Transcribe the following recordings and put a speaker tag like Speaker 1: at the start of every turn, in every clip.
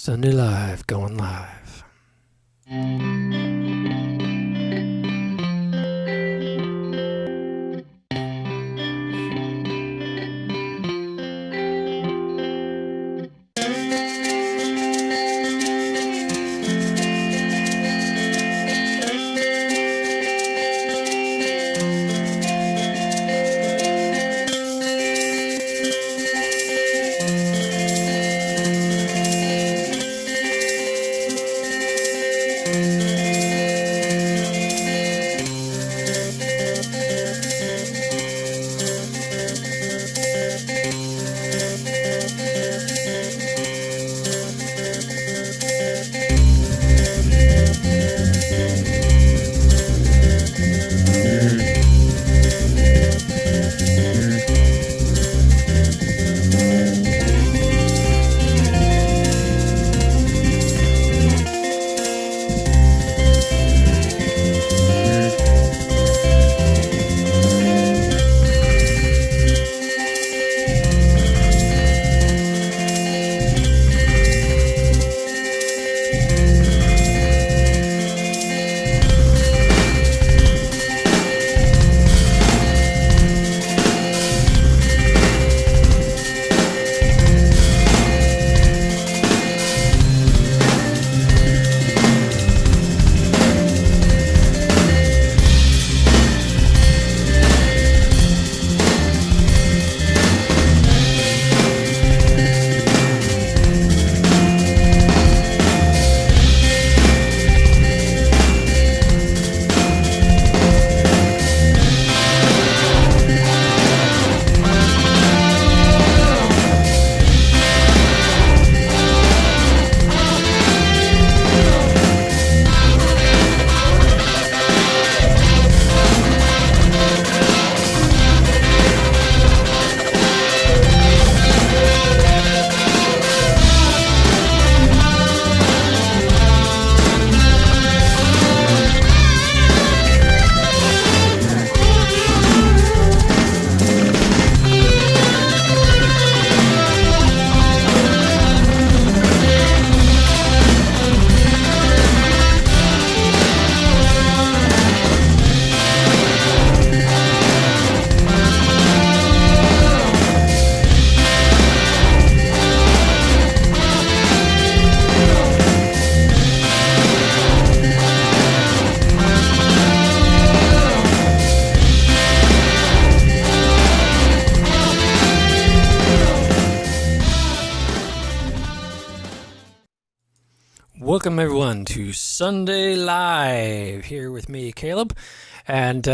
Speaker 1: Sunday Live, going live. Welcome everyone to Sunday Live, here with me, Caleb, and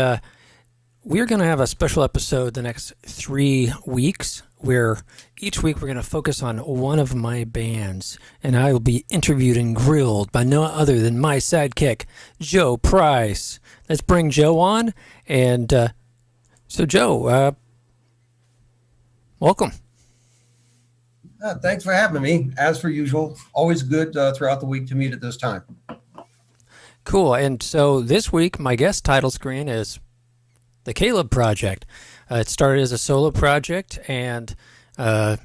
Speaker 1: we're going to have a special episode the next 3 weeks, where each week we're going to focus on one of my bands, and I will be interviewed and grilled by no other than my sidekick, Joe Price. Let's bring Joe on, and so Joe, welcome.
Speaker 2: Thanks for having me. As per usual, always good throughout the week to meet at this time.
Speaker 1: Cool. And so this week, my guest title screen is The Calib Project. It started as a solo project, and I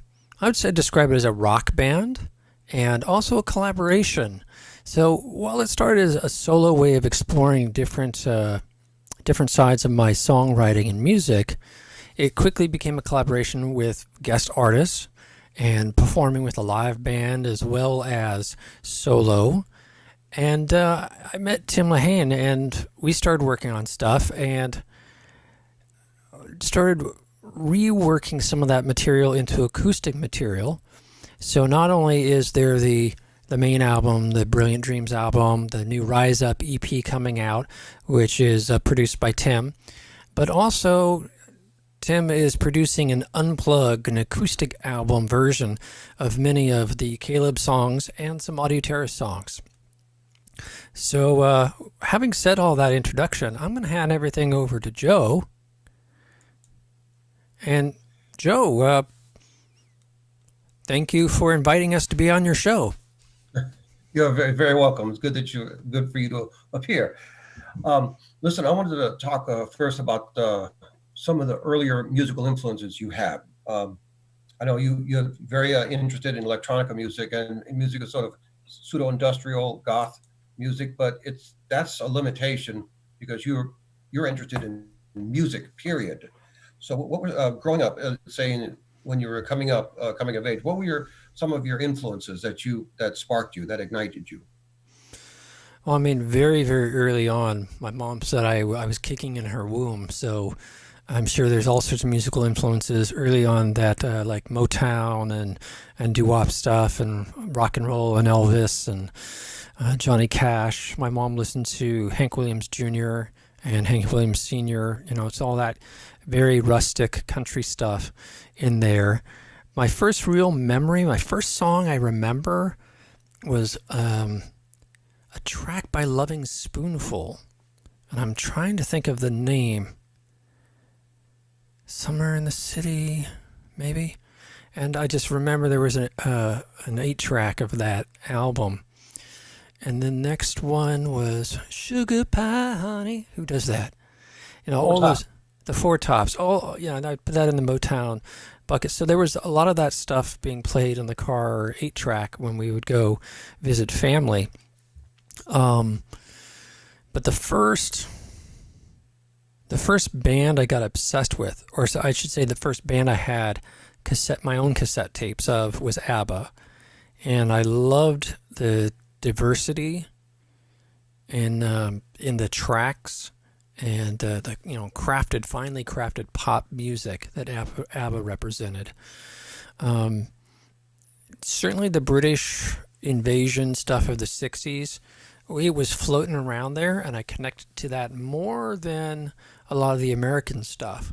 Speaker 1: would say describe it as a rock band and also a collaboration. So while it started as a solo way of exploring different sides of my songwriting and music, it quickly became a collaboration with guest artists and performing with a live band as well as solo. And I met Tim Lehane, and we started working on stuff and started reworking some of that material into acoustic material. So not only is there the main album, the Brilliant Dreams album, the new Rise Up EP coming out, which is produced by Tim, but also Tim is producing an unplugged, an acoustic album version of many of the Calib songs and some Audio Terror songs. So having said all that introduction, I'm going to hand everything over to Joe. And Joe, thank you for inviting us to be on your show.
Speaker 2: You're very, very welcome. It's good for you to appear. Listen, I wanted to talk first about some of the earlier musical influences you have. I know you're very interested in electronica music, and music is sort of pseudo industrial goth music, but it's that's a limitation because you're interested in music. Period. So what were growing up, saying when you were coming of age, what were your some of your influences that sparked you, that ignited you?
Speaker 1: Well, I mean, very, very early on, my mom said I was kicking in her womb. So I'm sure there's all sorts of musical influences early on that like Motown and doo-wop stuff and rock and roll and Elvis and Johnny Cash. My mom listened to Hank Williams Jr. and Hank Williams Sr. You know, it's all that very rustic country stuff in there. My first real memory, my first song I remember was a track by Loving Spoonful, and I'm trying to think of the name. Somewhere in the City, maybe. And I just remember there was an 8-track of that album. And the next one was Sugar Pie Honey. Who does that? You know, all those, the Four Tops. Oh, yeah, and I put that in the Motown bucket. So there was a lot of that stuff being played in the car 8-track when we would go visit family. But the first band I got obsessed with, or I should say the first band I had my own cassette tapes of, was ABBA. And I loved the diversity in the tracks and the finely crafted pop music that ABBA represented. Certainly the British invasion stuff of the 60s, it was floating around there, and I connected to that more than a lot of the American stuff.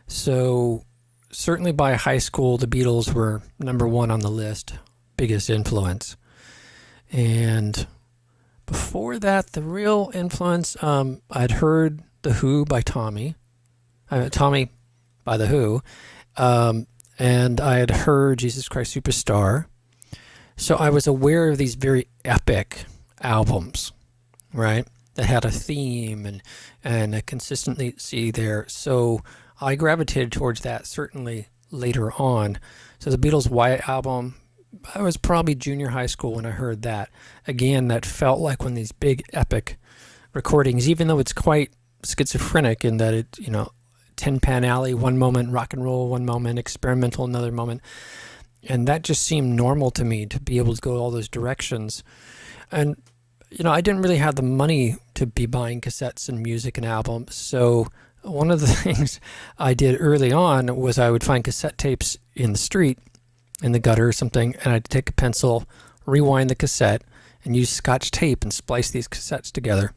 Speaker 1: So certainly by high school, the Beatles were number one on the list, biggest influence. And before that, the real influence, I'd heard The Who by Tommy by The Who, and I had heard Jesus Christ Superstar. So I was aware of these very epic albums, right, that had a theme and a consistency there. So I gravitated towards that certainly later on. So the Beatles' White Album, I was probably junior high school when I heard that. Again, that felt like one of these big epic recordings, even though it's quite schizophrenic in that it, Tin Pan Alley, one moment rock and roll, one moment experimental, another moment. And that just seemed normal to me, to be able to go all those directions. And, I didn't really have the money to be buying cassettes and music and albums. So one of the things I did early on was I would find cassette tapes in the street, in the gutter or something, and I'd take a pencil, rewind the cassette, and use Scotch tape and splice these cassettes together.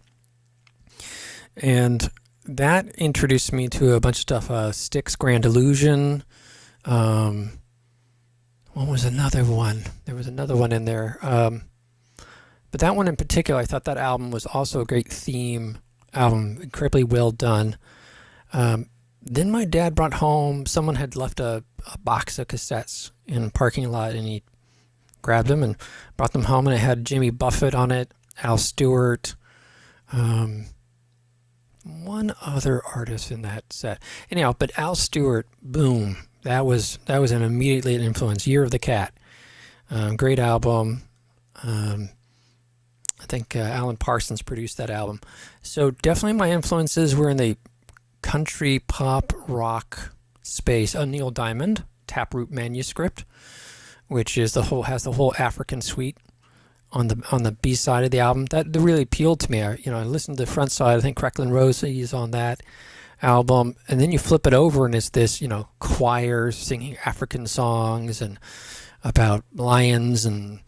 Speaker 1: And that introduced me to a bunch of stuff, Styx Grand Illusion. What was another one? There was another one in there. But that one in particular, I thought that album was also a great theme album, incredibly well done. Then my dad brought home, someone had left a box of cassettes in a parking lot, and he grabbed them and brought them home, and it had Jimmy Buffett on it, Al Stewart, one other artist in that set. Anyhow, but Al Stewart, boom, that was an immediately an influence. Year of the Cat, great album. I think Alan Parsons produced that album. So definitely my influences were in the country pop rock space. Neil Diamond, Taproot Manuscript, which is has the whole African suite on the B side of the album. That really appealed to me. I listened to the front side. I think Cracklin' Rosie is on that album, and then you flip it over and it's this choirs singing African songs and about lions, and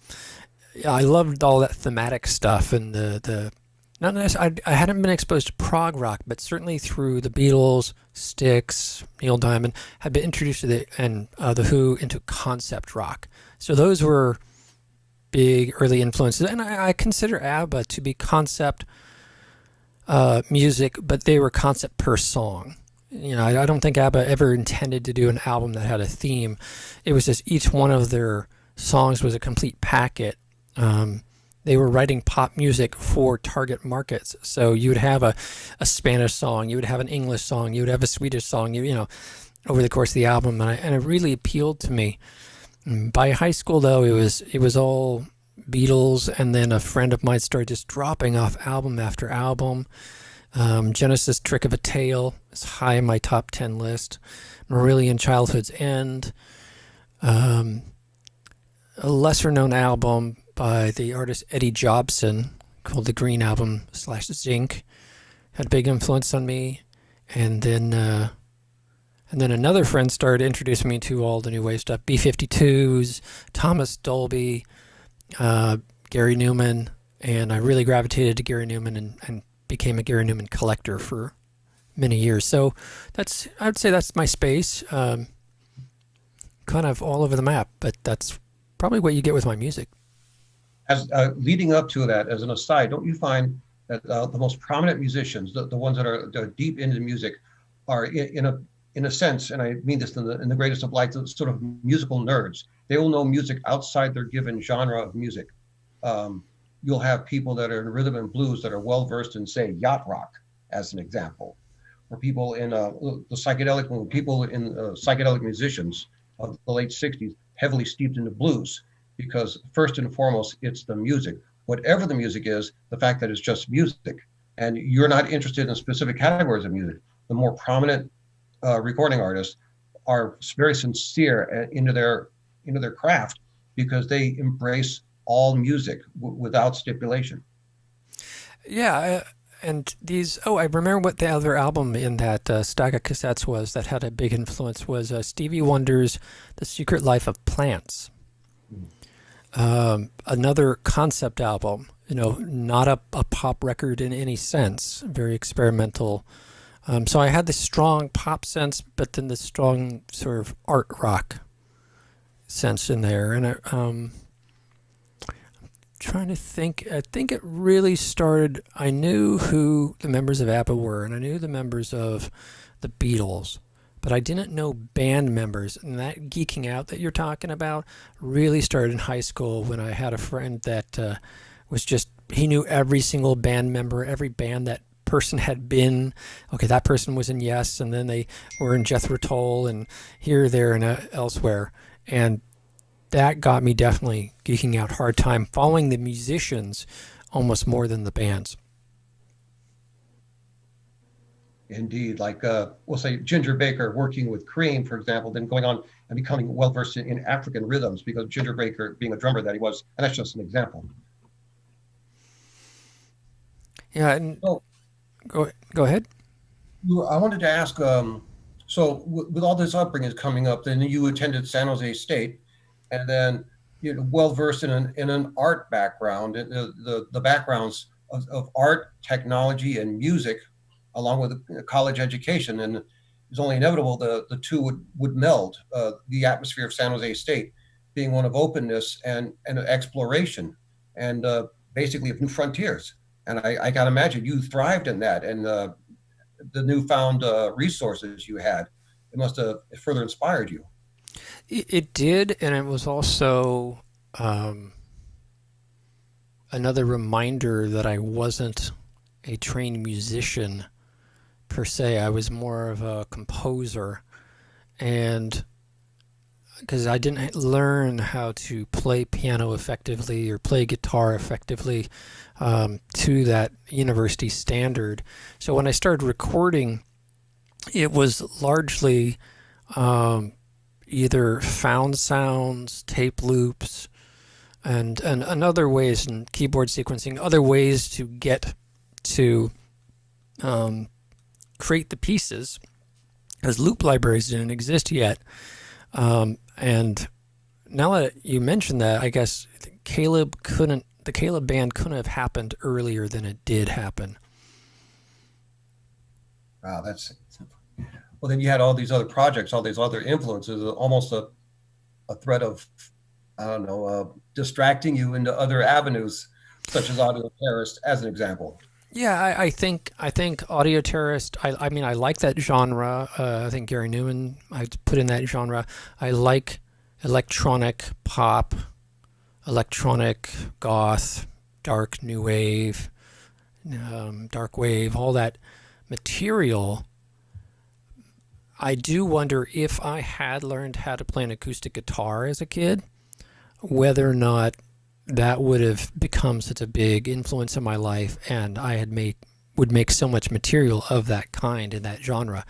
Speaker 1: I loved all that thematic stuff. And the not necessarily, I hadn't been exposed to prog rock, but certainly through the Beatles, Styx, Neil Diamond, had been introduced to the Who into concept rock. So those were big early influences, and I consider ABBA to be concept music, but they were concept per song. I don't think ABBA ever intended to do an album that had a theme. It was just each one of their songs was a complete packet. They were writing pop music for target markets. So you would have a Spanish song, you would have an English song, you would have a Swedish song, over the course of the album, and it really appealed to me. By high school, though, it was all Beatles, and then a friend of mine started just dropping off album after album. Genesis' Trick of a Tale is high in my top 10 list. Marillion Childhood's End. A lesser-known album by the artist Eddie Jobson called The Green Album / Zinc had a big influence on me. And then another friend started introducing me to all the new wave stuff. B-52s, Thomas Dolby, Gary Newman, and I really gravitated to Gary Newman and became a Gary Newman collector for many years. So I would say that's my space. Kind of all over the map, but that's probably what you get with my music.
Speaker 2: As leading up to that, as an aside, don't you find that the most prominent musicians, the ones that are deep into music, are in a sense, and I mean this in the greatest of lights, sort of musical nerds. They will know music outside their given genre of music. You'll have people that are in rhythm and blues that are well versed in, say, yacht rock, as an example, or people in the psychedelic musicians of the late '60s, heavily steeped into blues, because first and foremost, it's the music. Whatever the music is, the fact that it's just music, and you're not interested in specific categories of music. The more prominent recording artists are very sincere into their craft, because they embrace all music without stipulation.
Speaker 1: Yeah, and these. Oh, I remember what the other album in that stack of cassettes was that had a big influence was Stevie Wonder's "The Secret Life of Plants." Another concept album, not a pop record in any sense, very experimental. So I had the strong pop sense, but then the strong sort of art rock sense in there. And I'm trying to think. I think it really started. I knew who the members of ABBA were, and I knew the members of the Beatles, but I didn't know band members. And that geeking out that you're talking about really started in high school when I had a friend that he knew every single band member, every band that person had been. Okay, that person was in Yes, and then they were in Jethro Tull, and here, there, and elsewhere. And that got me definitely geeking out hard time, following the musicians almost more than the bands.
Speaker 2: Indeed, like we'll say Ginger Baker working with Cream, for example, then going on and becoming well versed in African rhythms, because Ginger Baker, being a drummer that he was, and that's just an example.
Speaker 1: Yeah, and go ahead.
Speaker 2: I wanted to ask. So with all this upbringing coming up, then you attended San Jose State, and then well versed in an art background, the backgrounds of art, technology, and music, along with a college education, and it's only inevitable the two would meld. The atmosphere of San Jose State being one of openness and exploration, and basically of new frontiers. And I can imagine you thrived in that, and the newfound resources you had, it must have further inspired you.
Speaker 1: It did, and it was also another reminder that I wasn't a trained musician per se. I was more of a composer, and because I didn't learn how to play piano effectively or play guitar effectively to that university standard. So when I started recording, it was largely either found sounds, tape loops, and other ways, and keyboard sequencing, other ways to get to create the pieces, because loop libraries didn't exist yet. And now that you mentioned that, I guess the Kalib band couldn't have happened earlier than it did happen.
Speaker 2: Wow, well, then you had all these other projects, all these other influences, almost a threat of, I don't know, distracting you into other avenues, such as Audio Terrorist, as an example.
Speaker 1: Yeah, I think Audio Terrorist, I mean, I like that genre. I think Gary Newman, I put in that genre. I like electronic pop, electronic goth, dark new wave, dark wave, all that material. I do wonder if I had learned how to play an acoustic guitar as a kid, whether or not that would have become such a big influence in my life, and I had made would make so much material of that kind in that genre.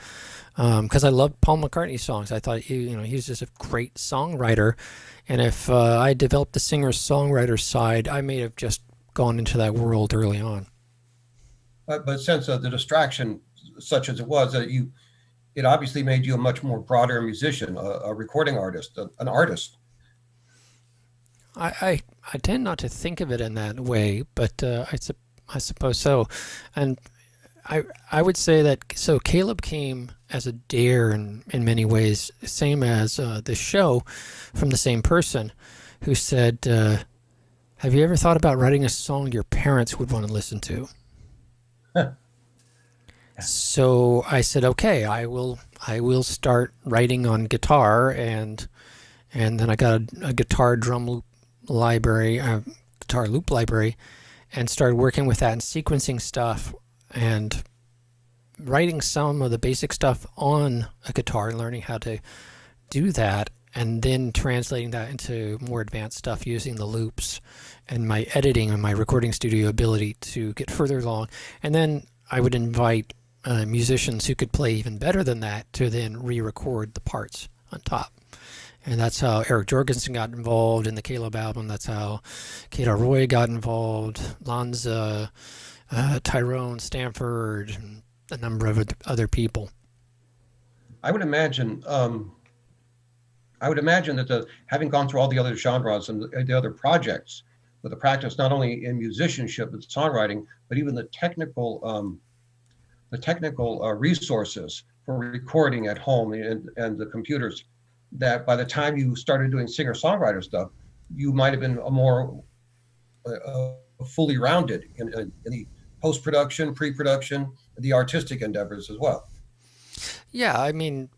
Speaker 1: Because I loved Paul McCartney songs. I thought he was just a great songwriter, and if I developed the singer-songwriter side, I may have just gone into that world early on.
Speaker 2: But since the distraction, such as it was, it obviously made you a much more broader musician, a recording artist, an artist.
Speaker 1: I tend not to think of it in that way, but I suppose so. And I would say that so Caleb came as a dare in many ways, same as the show, from the same person who said, "Have you ever thought about writing a song your parents would want to listen to?" So I said, "Okay, I will start writing on guitar," and then I got a guitar drum loop library, guitar loop library, and started working with that and sequencing stuff and writing some of the basic stuff on a guitar, learning how to do that, and then translating that into more advanced stuff using the loops and my editing and my recording studio ability to get further along. And then I would invite musicians who could play even better than that to then re-record the parts on top. And that's how Eric Jorgensen got involved in the Caleb album. That's how Kate Roy got involved, Lanza, Tyrone Stanford, and a number of other people.
Speaker 2: I would imagine. I would imagine that having gone through all the other genres and the other projects, with the practice not only in musicianship but songwriting, but even the technical resources for recording at home and the computers, that by the time you started doing singer-songwriter stuff, you might have been a more fully rounded in the post-production, pre-production, the artistic endeavors as well.
Speaker 1: Yeah, I mean,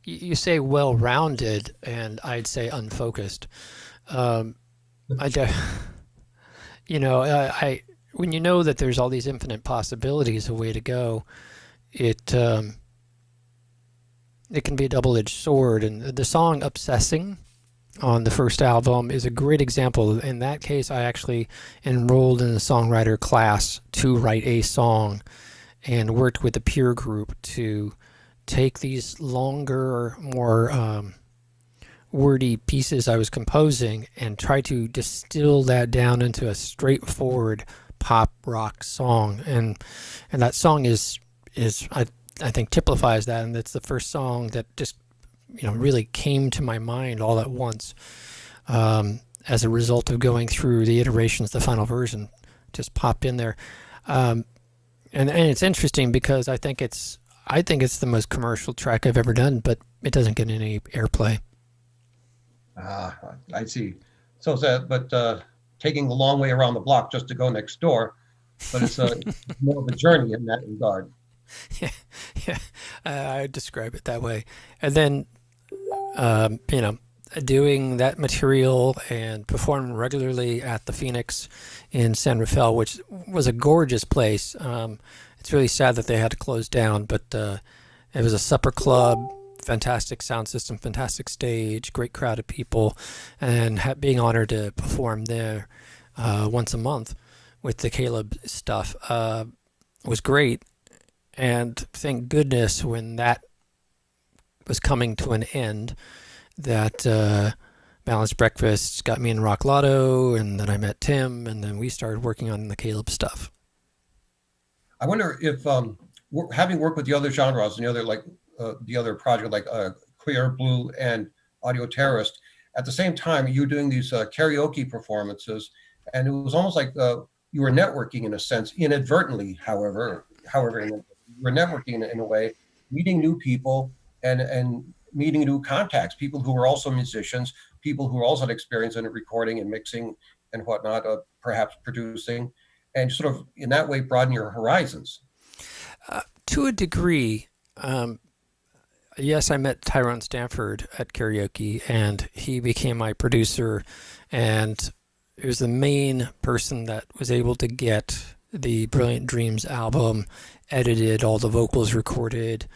Speaker 1: you say well-rounded, and I'd say unfocused. Um, I, do- I when you know that there's all these infinite possibilities, a way to go, it it can be a double-edged sword. And the song "Obsessing" on the first album is a great example. In that case, I actually enrolled in a songwriter class to write a song and worked with a peer group to take these longer, more wordy pieces I was composing and try to distill that down into a straightforward pop rock song. And that song is I think typifies that, and it's the first song that just really came to my mind all at once, as a result of going through the iterations. The final version just popped in there, and it's interesting because I think it's the most commercial track I've ever done, but it doesn't get any airplay.
Speaker 2: I see. So that, but taking the long way around the block just to go next door, but it's more of a journey in that regard.
Speaker 1: Yeah, yeah, I would describe it that way. And then, doing that material and performing regularly at the Phoenix in San Rafael, which was a gorgeous place. It's really sad that they had to close down, but it was a supper club, fantastic sound system, fantastic stage, great crowd of people, and being honored to perform there once a month with the Caleb stuff was great. And thank goodness when that was coming to an end, that Balanced Breakfast got me in Rock Lotto, and then I met Tim, and then we started working on the Caleb stuff.
Speaker 2: I wonder if having worked with the other genres and the other project like Queer, Blue, and Audio Terrorist, at the same time you were doing these karaoke performances, and it was almost like you were networking in a sense, inadvertently, however, you were networking in a way, meeting new people and meeting new contacts, people who were also musicians, people who also had experience in recording and mixing and whatnot, perhaps producing, and sort of in that way broaden your horizons.
Speaker 1: To a degree, yes, I met Tyrone Stanford at karaoke, and he became my producer, and it was the main person that was able to get the Brilliant Dreams album, edited, all the vocals recorded.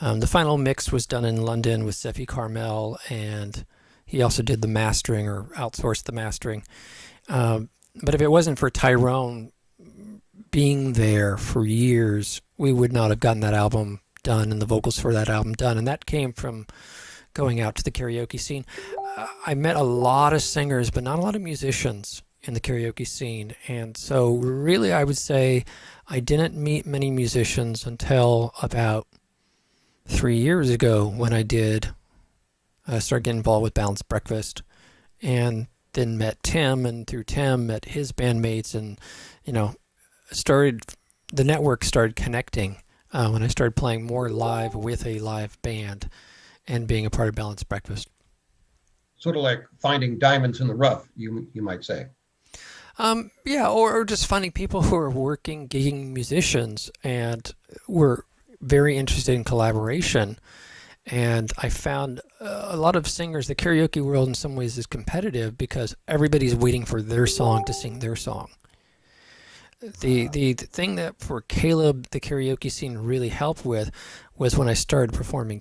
Speaker 1: The final mix was done in London with Seffi Carmel, and he also did the mastering or outsourced the mastering. But if it wasn't for Tyrone being there for years, we would not have gotten that album done and the vocals for that album done. And that came from going out to the karaoke scene. I met a lot of singers, but not a lot of musicians in the karaoke scene. And so really, I would say I didn't meet many musicians until about 3 years ago when I did start getting involved with Balanced Breakfast, and then met Tim, and through Tim met his bandmates, and the network started connecting when I started playing more live with a live band and being a part of Balanced Breakfast.
Speaker 2: Sort of like finding diamonds in the rough, you might say.
Speaker 1: Yeah, or just finding people who are working, gigging musicians and were very interested in collaboration. And I found a lot of singers, the karaoke world in some ways is competitive because everybody's waiting for their song to sing their song. The thing that for Caleb, the karaoke scene really helped with was when I started performing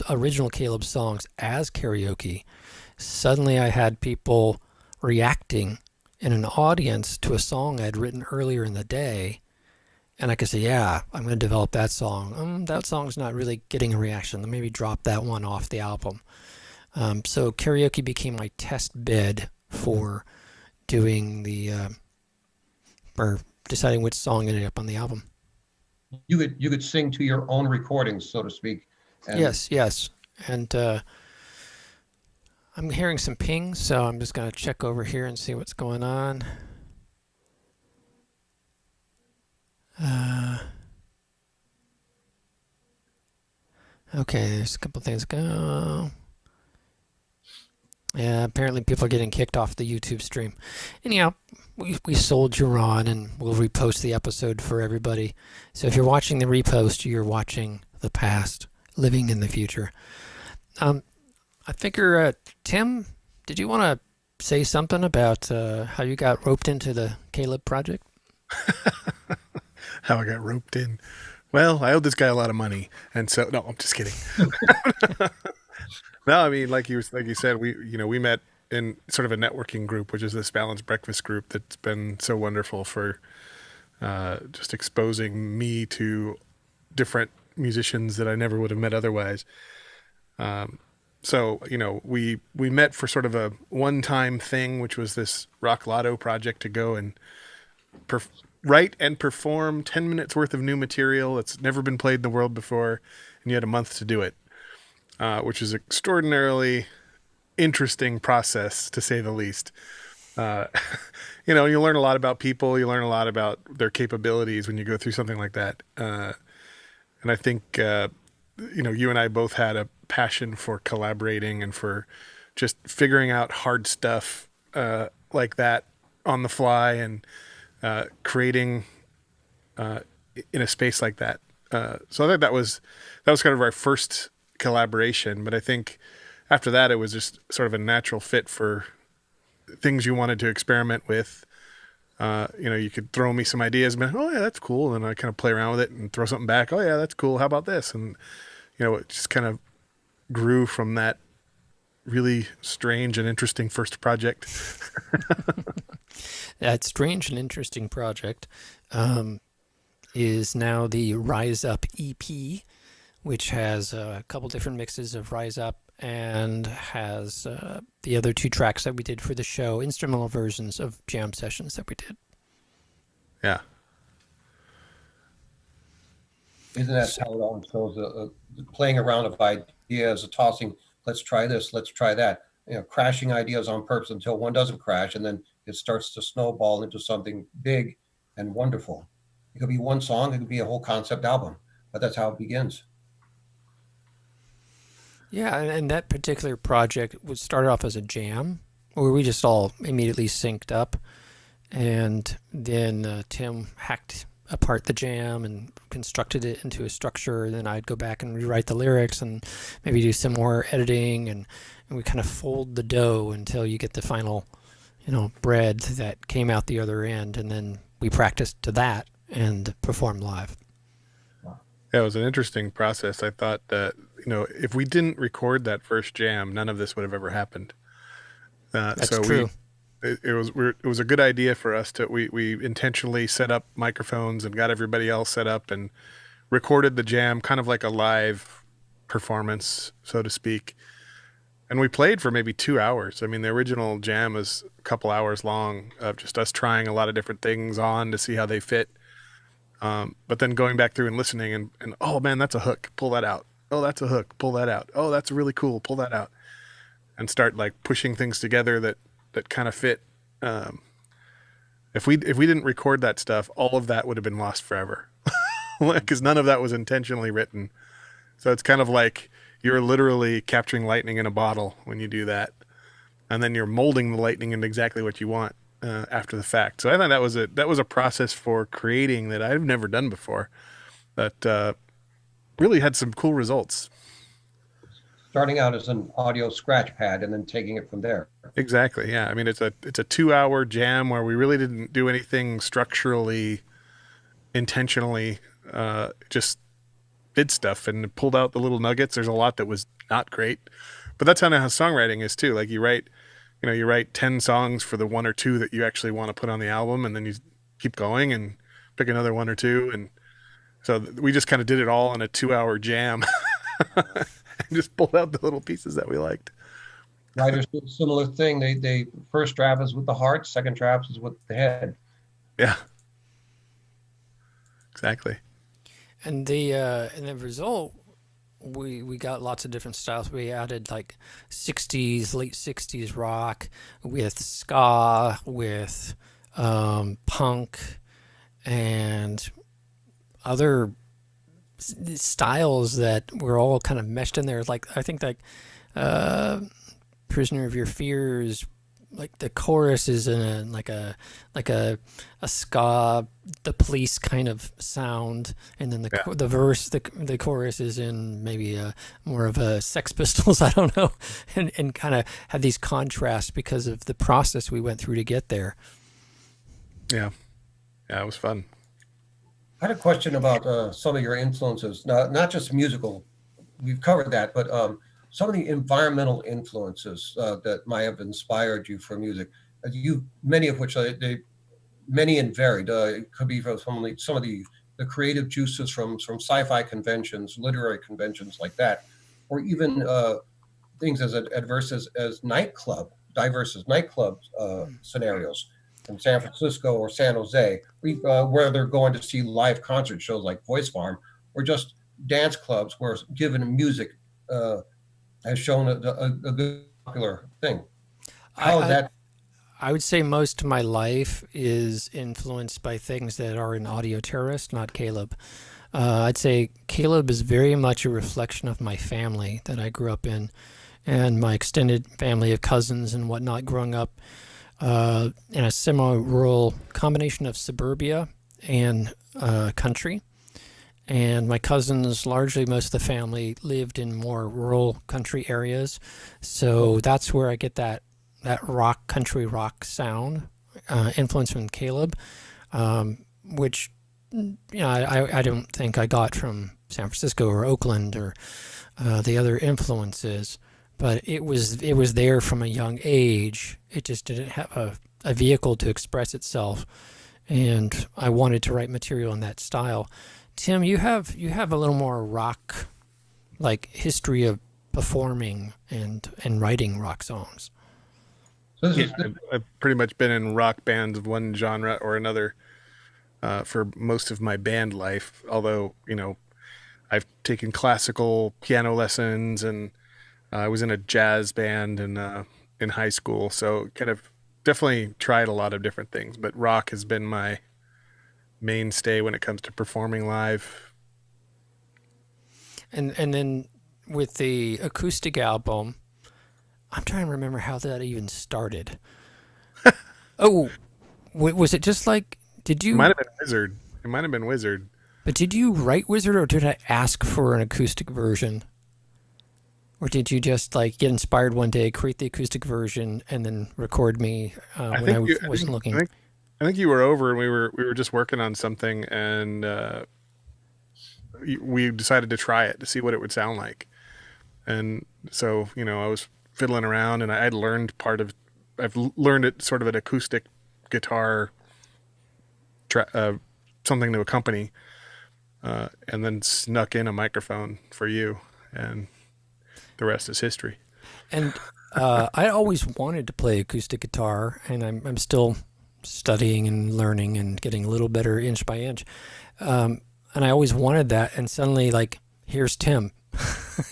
Speaker 1: original Caleb songs as karaoke. Suddenly I had people reacting in an audience to a song I'd written earlier in the day. And I could say, yeah, I'm going to develop that song. That song's not really getting a reaction. Maybe drop that one off the album. So karaoke became my test bed for doing or deciding which song ended up on the album.
Speaker 2: You could sing to your own recordings, so to speak.
Speaker 1: Yes. And I'm hearing some pings, so I'm just going to check over here and see what's going on. Okay, there's a couple things go. Yeah, apparently people are getting kicked off the YouTube stream. Anyhow, we soldier on, and we'll repost the episode for everybody. So if you're watching the repost, you're watching the past, living in the future. I figure, Tim, did you want to say something about how you got roped into the Calib project?
Speaker 3: How I got roped in. Well, I owed this guy a lot of money, and so no, I'm just kidding. No, I mean, like you said, we met in sort of a networking group, which is this Balanced Breakfast group that's been so wonderful for just exposing me to different musicians that I never would have met otherwise. So we met for sort of a one-time thing, which was this Rock Lotto project to go and write and perform 10 minutes worth of new material that's never been played in the world before, and you had a month to do it, which is extraordinarily interesting process, to say the least. You learn a lot about people, you learn a lot about their capabilities when you go through something like that. And I think, you and I both had a passion for collaborating and for just figuring out hard stuff like that on the fly and creating in a space like that. So I think that was kind of our first collaboration. But I think after that, it was just sort of a natural fit for things you wanted to experiment with. You could throw me some ideas, and be, oh yeah, that's cool, and I kind of play around with it and throw something back. Oh yeah, that's cool. How about this? And it just kind of grew from that really strange and interesting first project.
Speaker 1: That strange and interesting project is now the Rise Up EP, which has a couple different mixes of Rise Up and has the other two tracks that we did for the show, instrumental versions of jam sessions that we did.
Speaker 3: Yeah.
Speaker 2: Isn't that how it always goes? Playing around of ideas, tossing, let's try this, let's try that. Crashing ideas on purpose until one doesn't crash, and then it starts to snowball into something big and wonderful. It could be one song, it could be a whole concept album, but that's how it begins.
Speaker 1: Yeah, and that particular project was started off as a jam where we just all immediately synced up, and then Tim hacked apart the jam and constructed it into a structure. Then I'd go back and rewrite the lyrics and maybe do some more editing, and we kind of fold the dough until you get the final bread that came out the other end, and then we practiced to that and performed live.
Speaker 3: Yeah, it was an interesting process. I thought that, if we didn't record that first jam, none of this would have ever happened.
Speaker 1: That's
Speaker 3: So
Speaker 1: true.
Speaker 3: it was a good idea for us we intentionally set up microphones and got everybody else set up and recorded the jam kind of like a live performance, so to speak. And we played for maybe 2 hours. I mean, the original jam is a couple hours long of just us trying a lot of different things on to see how they fit. But then going back through and listening and oh man, that's a hook, pull that out. Oh, that's a hook, pull that out. Oh, that's really cool, pull that out. And start like pushing things together that kind of fit. If we didn't record that stuff, all of that would have been lost forever, because none of that was intentionally written. So it's kind of like you're literally capturing lightning in a bottle when you do that, and then you're molding the lightning into exactly what you want after the fact. So I thought that was a process for creating that I've never done before, that really had some cool results.
Speaker 2: Starting out as an audio scratch pad and then taking it from there.
Speaker 3: Exactly. Yeah. I mean, it's a 2 hour jam where we really didn't do anything structurally, intentionally, just did stuff and pulled out the little nuggets. There's a lot that was not great, but that's kind of how songwriting is too. Like you write 10 songs for the one or two that you actually want to put on the album, and then you keep going and pick another one or two. And so we just kind of did it all in a 2 hour jam and just pulled out the little pieces that we liked.
Speaker 2: Writers do a similar thing. They first draft is with the heart, second draft is with the head.
Speaker 3: Yeah, exactly.
Speaker 1: And the result, we got lots of different styles. We added like late 60s rock with ska, with punk, and other styles that were all kind of meshed in there. Like I think Prisoner of Your Fears, like the chorus is in a ska, The Police kind of sound, and then the verse, the chorus is in maybe more of a Sex Pistols, I don't know, and kind of had these contrasts because of the process we went through to get there.
Speaker 3: Yeah, it was fun.
Speaker 2: I had a question about some of your influences, not just musical. We've covered that, but some of the environmental influences that might have inspired you for music. Many of which many and varied. It could be from some of the creative juices from sci-fi conventions, literary conventions like that, or even things as diverse as diverse as nightclub scenarios in San Francisco or San Jose, where they're going to see live concert shows like Voice Farm, or just dance clubs where given music has shown a good popular thing.
Speaker 1: I would say most of my life is influenced by things that are in Audio Terrorist, not Caleb. I'd say Caleb is very much a reflection of my family that I grew up in, and my extended family of cousins and whatnot growing up in a semi-rural combination of suburbia and country. And my cousins, largely most of the family, lived in more rural country areas. So that's where I get that country rock sound, influence from Caleb, which I don't think I got from San Francisco or Oakland or the other influences. But it was there from a young age. It just didn't have a vehicle to express itself, and I wanted to write material in that style. Tim, you have a little more rock, like history of performing and writing rock songs.
Speaker 2: So
Speaker 3: I've pretty much been in rock bands of one genre or another for most of my band life. Although I've taken classical piano lessons, and I was in a jazz band in high school. So kind of definitely tried a lot of different things. But rock has been my mainstay when it comes to performing live.
Speaker 1: And then with the acoustic album, I'm trying to remember how that even started. Was it just like, did you?
Speaker 3: It might have been Wizard. It might have been Wizard.
Speaker 1: But did you write Wizard, or did I ask for an acoustic version? Or did you just like get inspired one day, create the acoustic version, and then record me when I wasn't looking?
Speaker 3: I think you were over and we were just working on something, and we decided to try it to see what it would sound like. And so, I was fiddling around, and I've learned it sort of an acoustic guitar, something to accompany, and then snuck in a microphone for you, and the rest is history.
Speaker 1: And I always wanted to play acoustic guitar, and I'm still studying and learning and getting a little better inch by inch. And I always wanted that, and suddenly, like, here's Tim.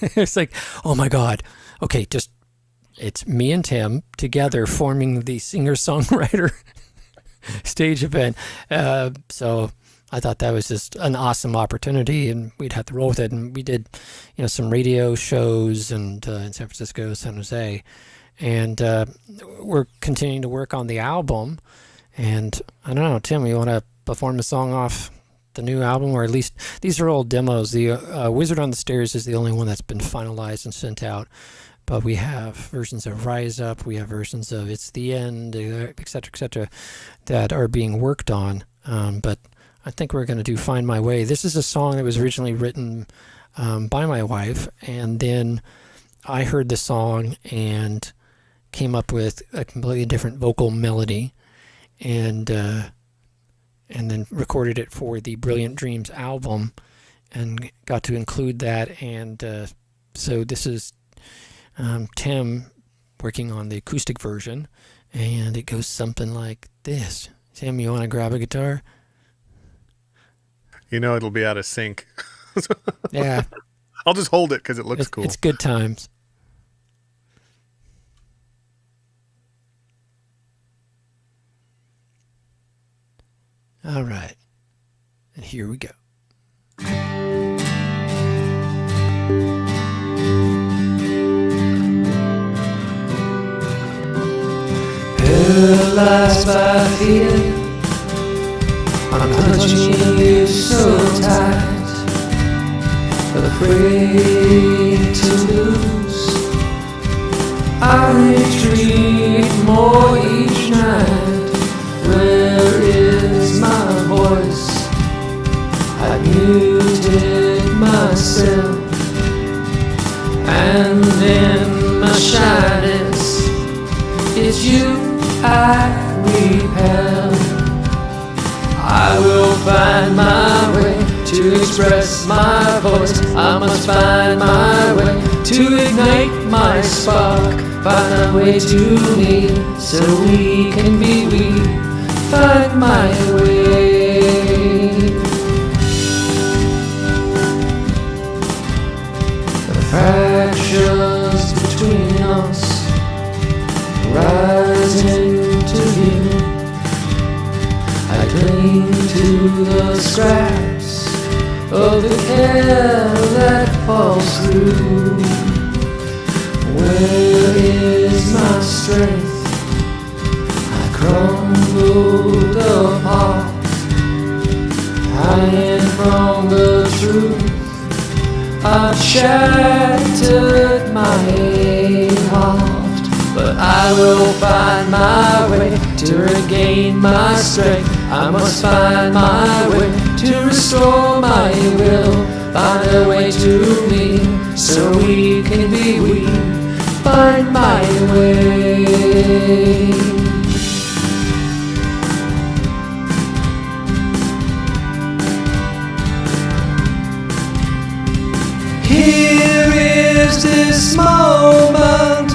Speaker 1: It's like, oh my God. Okay, it's me and Tim together forming the singer-songwriter stage event. So I thought that was just an awesome opportunity, and we'd have to roll with it. And we did, some radio shows and in San Francisco, San Jose, and we're continuing to work on the album. And I don't know, Tim, you want to perform a song off the new album, or at least these are all demos. The Wizard on the Stairs is the only one that's been finalized and sent out, but we have versions of Rise Up, we have versions of It's the End, etc., that are being worked on. But I think we're going to do Find My Way. This is a song that was originally written by my wife, and then I heard the song and came up with a completely different vocal melody, and then recorded it for the Brilliant Dreams album and got to include that. And so this is Tim working on the acoustic version, and it goes something like this. Tim, you want to grab a guitar?
Speaker 3: It'll be out of sync.
Speaker 1: Yeah.
Speaker 3: I'll just hold it because it looks cool.
Speaker 1: It's good times. All right. And here we go. Paralyzed by fear, I'm touching you so tight, afraid to lose. I retreat more each night. Where is my voice? I muted myself, and in my shyness, it's you I repel. I will find my way to express my voice. I must find my way to ignite my spark. Find a way to me so we can be we. Find my way. The fractures between us rise into view. I cling to the scraps of the hair that falls through. Where is my strength? I crumbled apart, hiding from the truth. I've shattered my heart, but I will find my way to regain my strength. I must find my way to restore my will. Find a way to me so we can be we. Find my way. Here is this moment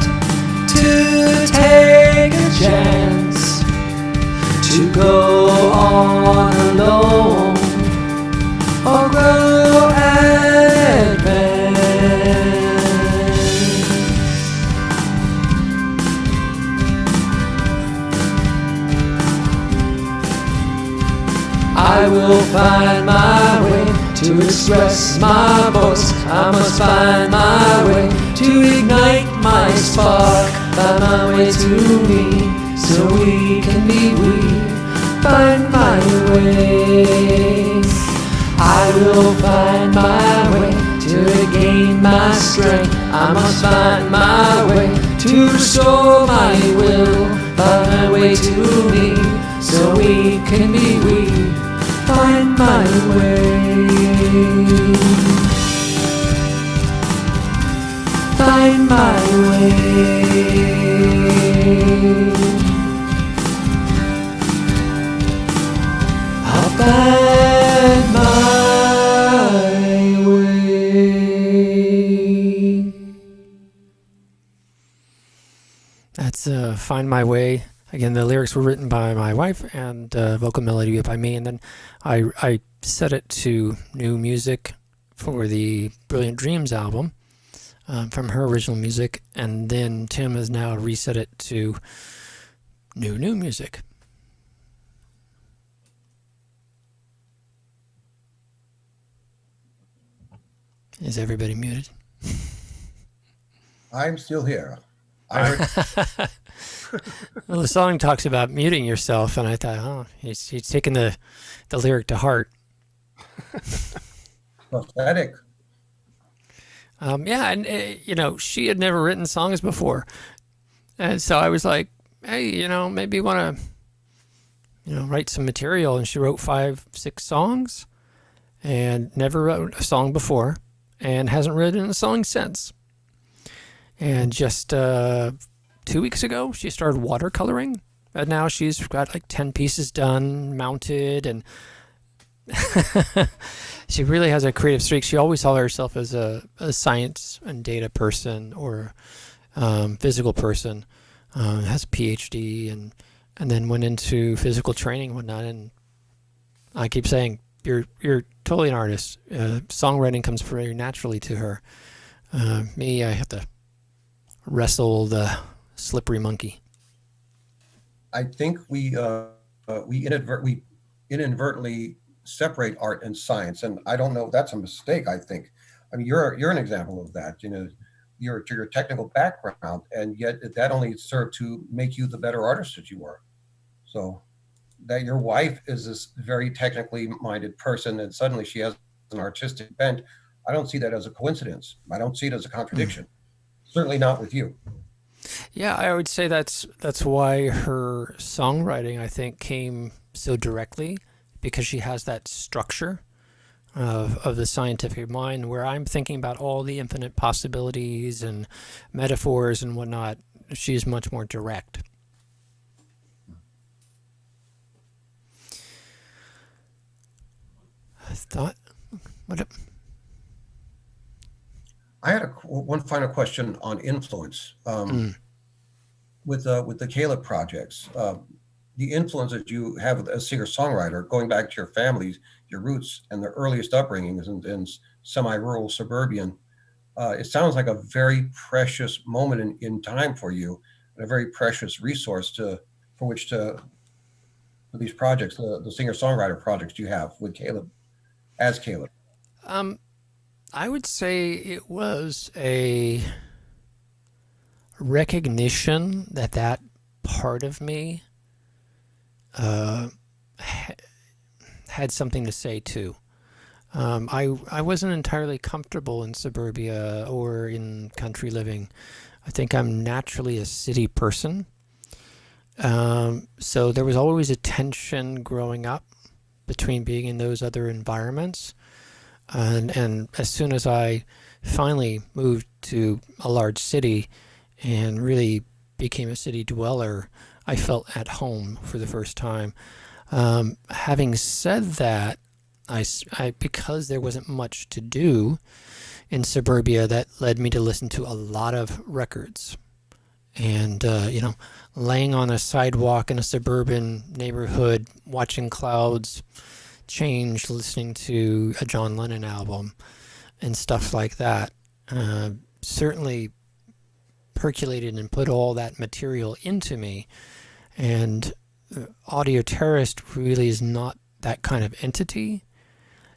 Speaker 1: to take a chance to go on alone or grow and advance. I will find my way to express my voice. I must find my way to ignite my spark. Find my way to me so we can be we. Find my way. I will find my way to regain my strength. I must find my way to restore my will. Find my way to me so we can be we. Find my way. Find my way. I'll find my way. That's Find My Way. Again, the lyrics were written by my wife and vocal melody by me, and then I set it to new music for the Brilliant Dreams album from her original music, and then Tim has now reset it to new music. Is everybody muted?
Speaker 2: I'm still here. I heard,
Speaker 1: Well, the song talks about muting yourself, and I thought, oh, he's taking the lyric to heart.
Speaker 2: prophetic.
Speaker 1: Yeah, and she had never written songs before, and so I was like, hey, maybe you want to, write some material. And she wrote 5-6 songs, and never wrote a song before, and hasn't written a song since. And just 2 weeks ago, she started watercoloring, and now she's got like 10 pieces done, mounted, and she really has a creative streak. She always saw herself as a science and data person or physical person. Has a PhD and then went into physical training and whatnot. And I keep saying, you're totally an artist. Songwriting comes very naturally to her. Me, I have to wrestle the slippery monkey.
Speaker 2: I think we inadvertently separate art and science, and I don't know. That's a mistake. I think. I mean, you're an example of that. Your technical background, and yet that only served to make you the better artist that you are. So that your wife is this very technically minded person, and suddenly she has an artistic bent. I don't see that as a coincidence. I don't see it as a contradiction. Certainly not with you.
Speaker 1: Yeah, I would say that's why her songwriting, I think, came so directly, because she has that structure of the scientific mind, where I'm thinking about all the infinite possibilities and metaphors and whatnot. She's much more direct.
Speaker 2: I had one final question on influence. With the Caleb projects, the influence that you have as singer-songwriter, going back to your families, your roots, and the earliest upbringings in semi-rural suburban, it sounds like a very precious moment in time for you, and a very precious resource for these projects, the singer-songwriter projects you have with Caleb, as Caleb.
Speaker 1: I would say it was a recognition that part of me had something to say too. I wasn't entirely comfortable in suburbia or in country living. I think I'm naturally a city person. So there was always a tension growing up between being in those other environments. And as soon as I finally moved to a large city and really became a city dweller, I felt at home for the first time. Having said that, I because there wasn't much to do in suburbia, that led me to listen to a lot of records. And, laying on a sidewalk in a suburban neighborhood, watching clouds change, listening to a John Lennon album and stuff like that, certainly percolated and put all that material into me. And Audio Terrorist really is not that kind of entity.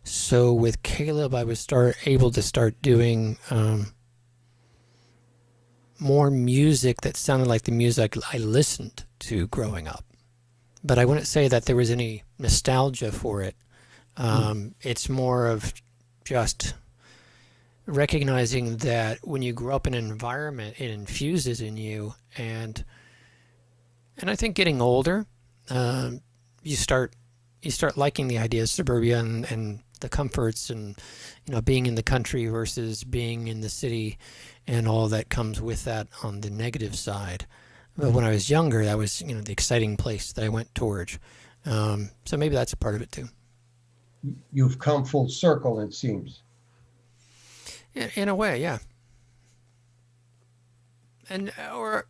Speaker 1: So with Caleb, I was able to start doing more music that sounded like the music I listened to growing up. But I wouldn't say that there was any nostalgia for it. It's more of just recognizing that when you grow up in an environment, it infuses in you. And I think getting older, you start liking the idea of suburbia and the comforts and being in the country versus being in the city and all that comes with that on the negative side. But when I was younger, that was the exciting place that I went towards. So maybe that's a part of it too.
Speaker 2: You've come full circle, it seems.
Speaker 1: In a way, yeah. And or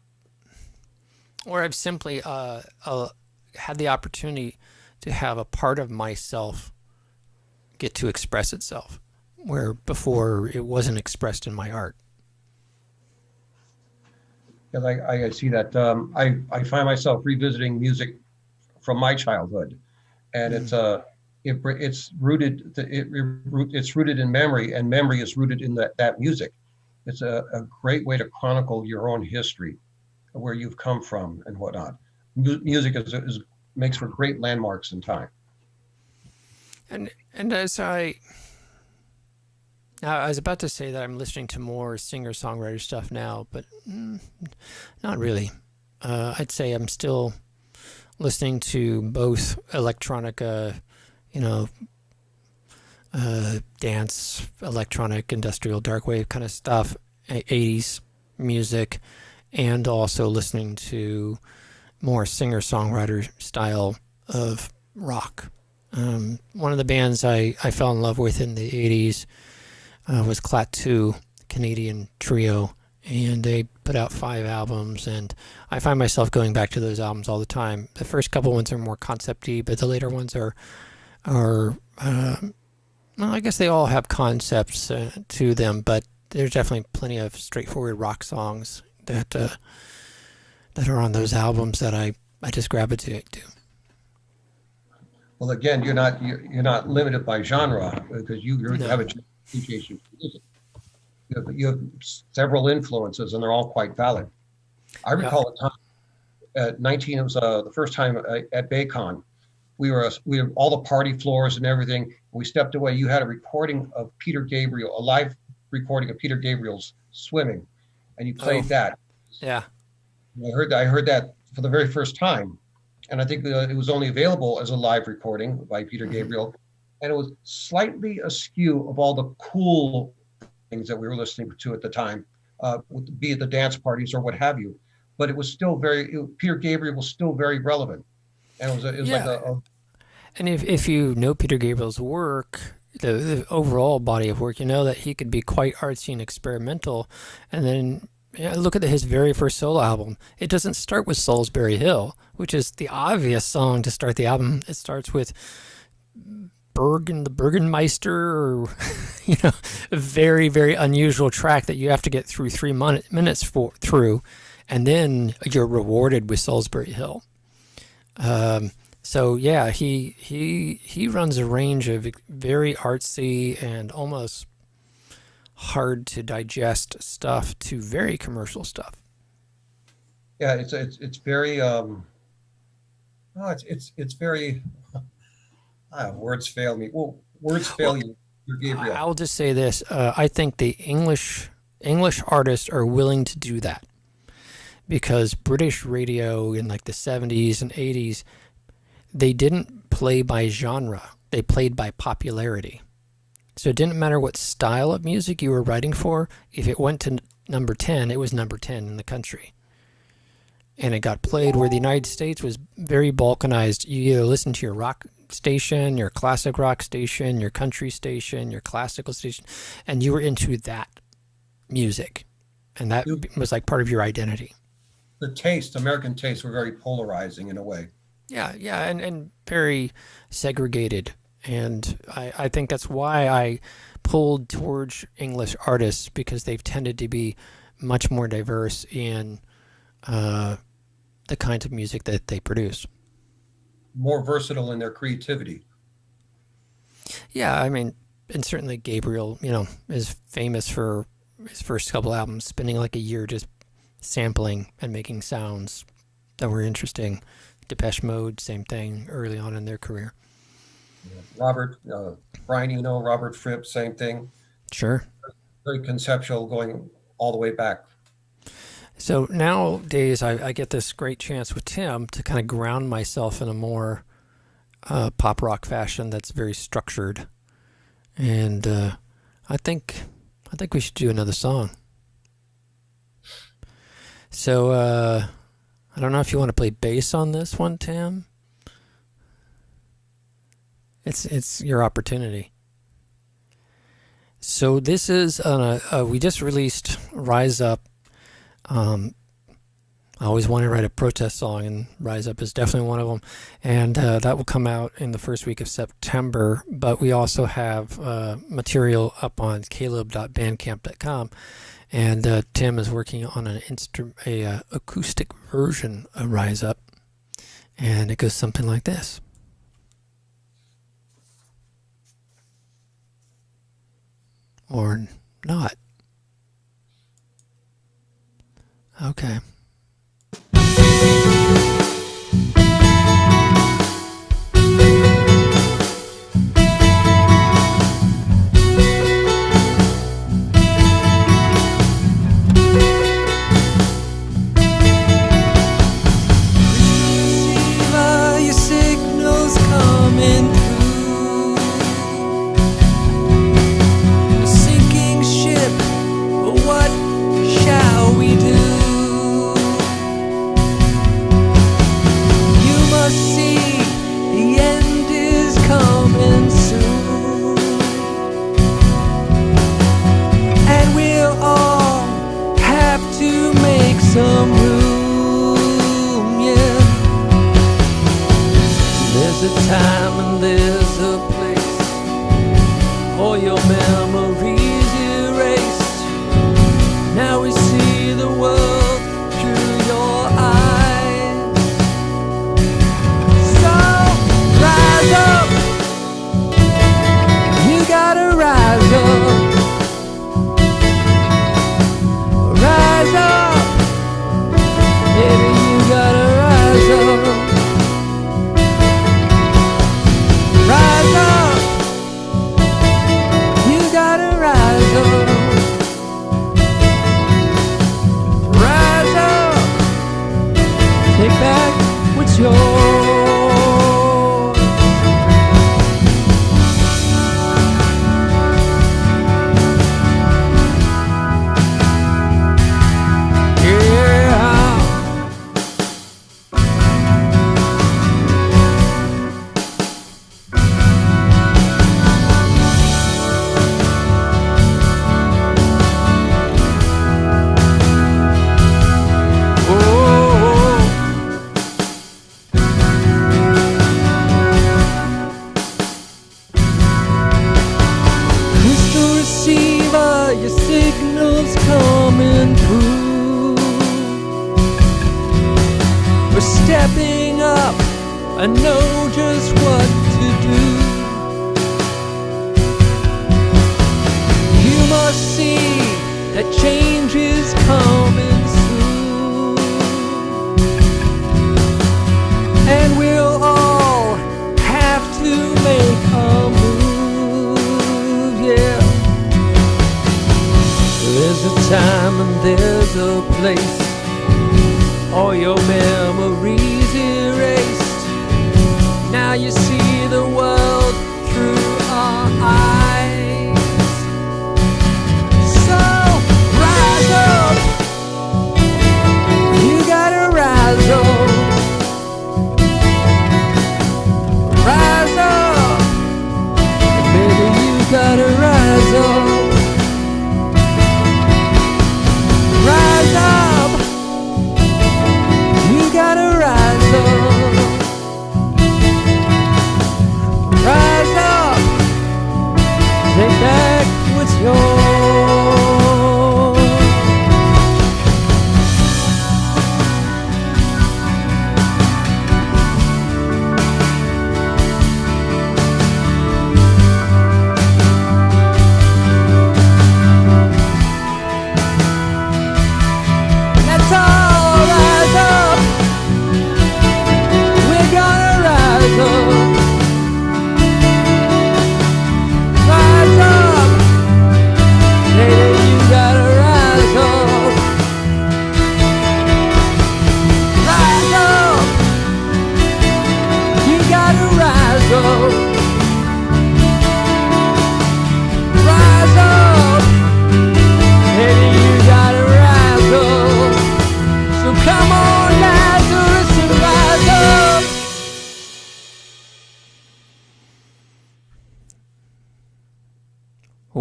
Speaker 1: I've simply had the opportunity to have a part of myself get to express itself, where before it wasn't expressed in my art.
Speaker 2: Because I see that. I find myself revisiting music from my childhood, and it's rooted in memory, and memory is rooted in that music. It's a great way to chronicle your own history, where you've come from and whatnot. Music makes for great landmarks in time.
Speaker 1: And as I was about to say that I'm listening to more singer-songwriter stuff now, but not really. I'd say I'm still listening to both electronica, dance, electronic, industrial, dark wave kind of stuff, 80s music, and also listening to more singer-songwriter style of rock. One of the bands I fell in love with in the 80s was Clat 2, Canadian trio, and they put out 5 albums, and I find myself going back to those albums all the time. The first couple ones are more concept-y, but the later ones are well, I guess they all have concepts to them, but there's definitely plenty of straightforward rock songs that are on those albums that I just gravitate to.
Speaker 2: Well, again, you're not limited by genre, because you have a appreciation for music. You have several influences, and they're all quite valid. I recall a time at 19. It was the first time at Baycon. We were all the party floors and everything. We stepped away. You had a recording of Peter Gabriel, a live recording of Peter Gabriel's Swimming, and you played that.
Speaker 1: Yeah,
Speaker 2: I heard that for the very first time, and I think it was only available as a live recording by Peter Gabriel, and it was slightly askew of all the cool things that we were listening to at the time, be it the dance parties or what have you. But it was still Peter Gabriel was still very relevant, and it was like a.
Speaker 1: And if you know Peter Gabriel's work, the overall body of work, you know that he could be quite artsy and experimental. And then look at his very first solo album. It doesn't start with Salisbury Hill, which is the obvious song to start the album. It starts with the Burgenmeister, or a very, very unusual track that you have to get through 3 minutes through, and then you're rewarded with Salisbury Hill. So yeah, he runs a range of very artsy and almost hard to digest stuff to very commercial stuff.
Speaker 2: Yeah, it's very it's very words fail me. Well, words fail you, Gabriel.
Speaker 1: I'll just say this: I think the English artists are willing to do that because British radio in like the 70s and 80s, they didn't play by genre; they played by popularity. So it didn't matter what style of music you were writing for. If it went to number 10, it was number 10 in the country. And it got played where the United States was very balkanized. You either listened to your rock station, your classic rock station, your country station, your classical station, and you were into that music. And that was like part of your identity.
Speaker 2: The American tastes were very polarizing in a way.
Speaker 1: Yeah, and very segregated. And I think that's why I pulled towards English artists, because they've tended to be much more diverse in the kinds of music that they produce.
Speaker 2: More versatile in their creativity.
Speaker 1: Yeah, I mean, and certainly Gabriel, is famous for his first couple albums, spending like a year just sampling and making sounds that were interesting. Depeche Mode, same thing early on in their career.
Speaker 2: Robert, Brian Robert Fripp, same thing.
Speaker 1: Sure.
Speaker 2: Very conceptual, going all the way back.
Speaker 1: So nowadays I get this great chance with Tim to kind of ground myself in a more pop rock fashion that's very structured. And I think we should do another song. So I don't know if you want to play bass on this one, Tim. It's your opportunity. So this is we just released Rise Up. I always wanted to write a protest song, and Rise Up is definitely one of them. And that will come out in the first week of September. But we also have material up on kalib.bandcamp.com. And Tim is working on an acoustic version of Rise Up. And it goes something like this. Or not. Okay.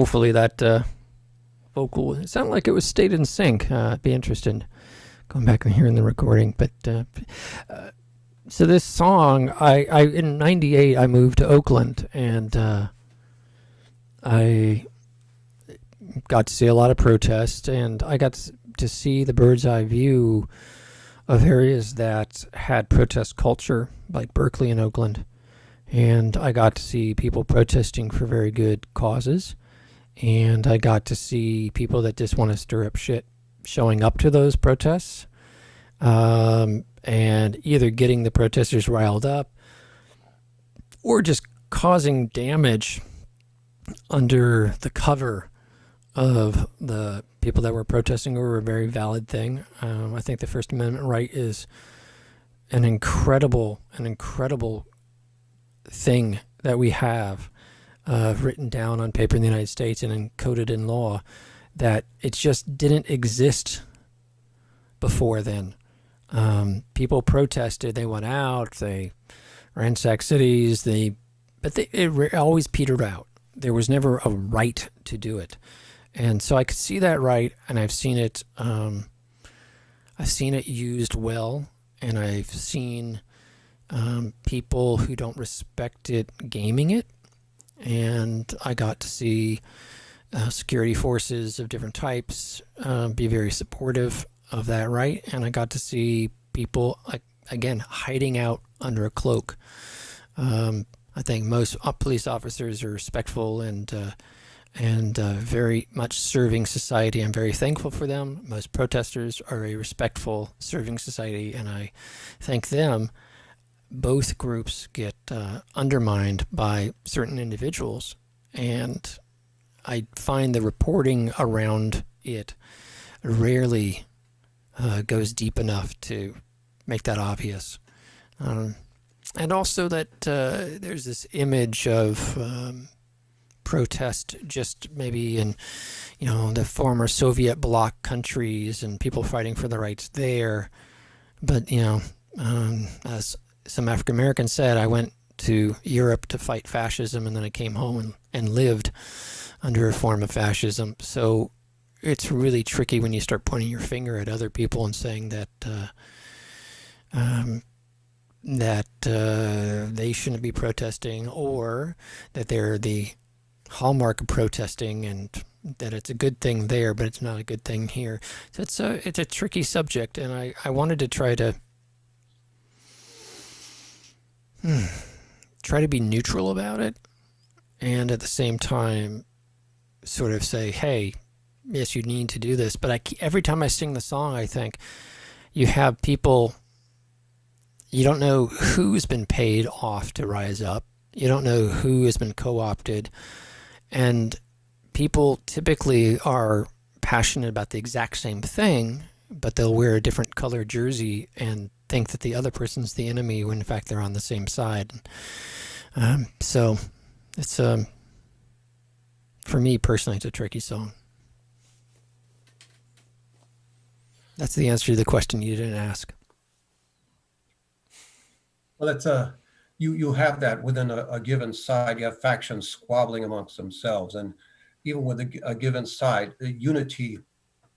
Speaker 1: hopefully that vocal, it sounded like it was stayed in sync. I'd be interested going back and hearing the recording. But so this song, I in '98 I moved to Oakland, and I got to see a lot of protests, and I got to see the bird's eye view of areas that had protest culture, like Berkeley and Oakland. And I got to see people protesting for very good causes. And I got to see people that just want to stir up shit showing up to those protests, and either getting the protesters riled up or just causing damage under the cover of the people that were protesting over a very valid thing. I think the First Amendment right is an incredible thing that we have written down on paper in the United States and encoded in law, that it just didn't exist before then. People protested, they went out, they ransacked cities, but it always petered out. There was never a right to do it. And so I could see that right, and I've seen it used well, and I've seen people who don't respect it gaming it. And I got to see security forces of different types be very supportive of that right. And I got to see people, again, hiding out under a cloak. I think most police officers are respectful and very much serving society. I'm very thankful for them. Most protesters are a respectful, serving society, and I thank them. Both groups get undermined by certain individuals, and I find the reporting around it rarely goes deep enough to make that obvious. And also that there's this image of protest just maybe in, the former Soviet bloc countries and people fighting for the rights there. But, as some African Americans said, I went to Europe to fight fascism, and then I came home and lived under a form of fascism. So it's really tricky when you start pointing your finger at other people and saying that they shouldn't be protesting, or that they're the hallmark of protesting, and that it's a good thing there, but it's not a good thing here. So it's a tricky subject, and I wanted to try to be neutral about it, and at the same time sort of say, hey, yes, you need to do this. But every time I sing the song, I think you have people, you don't know who's been paid off to rise up. You don't know who has been co-opted. And people typically are passionate about the exact same thing, but they'll wear a different colored jersey and think that the other person's the enemy when in fact they're on the same side. So it's, for me personally, it's a tricky song. That's the answer to the question you didn't ask.
Speaker 2: Well, it's you have that within a given side. You have factions squabbling amongst themselves, and even with a given side, unity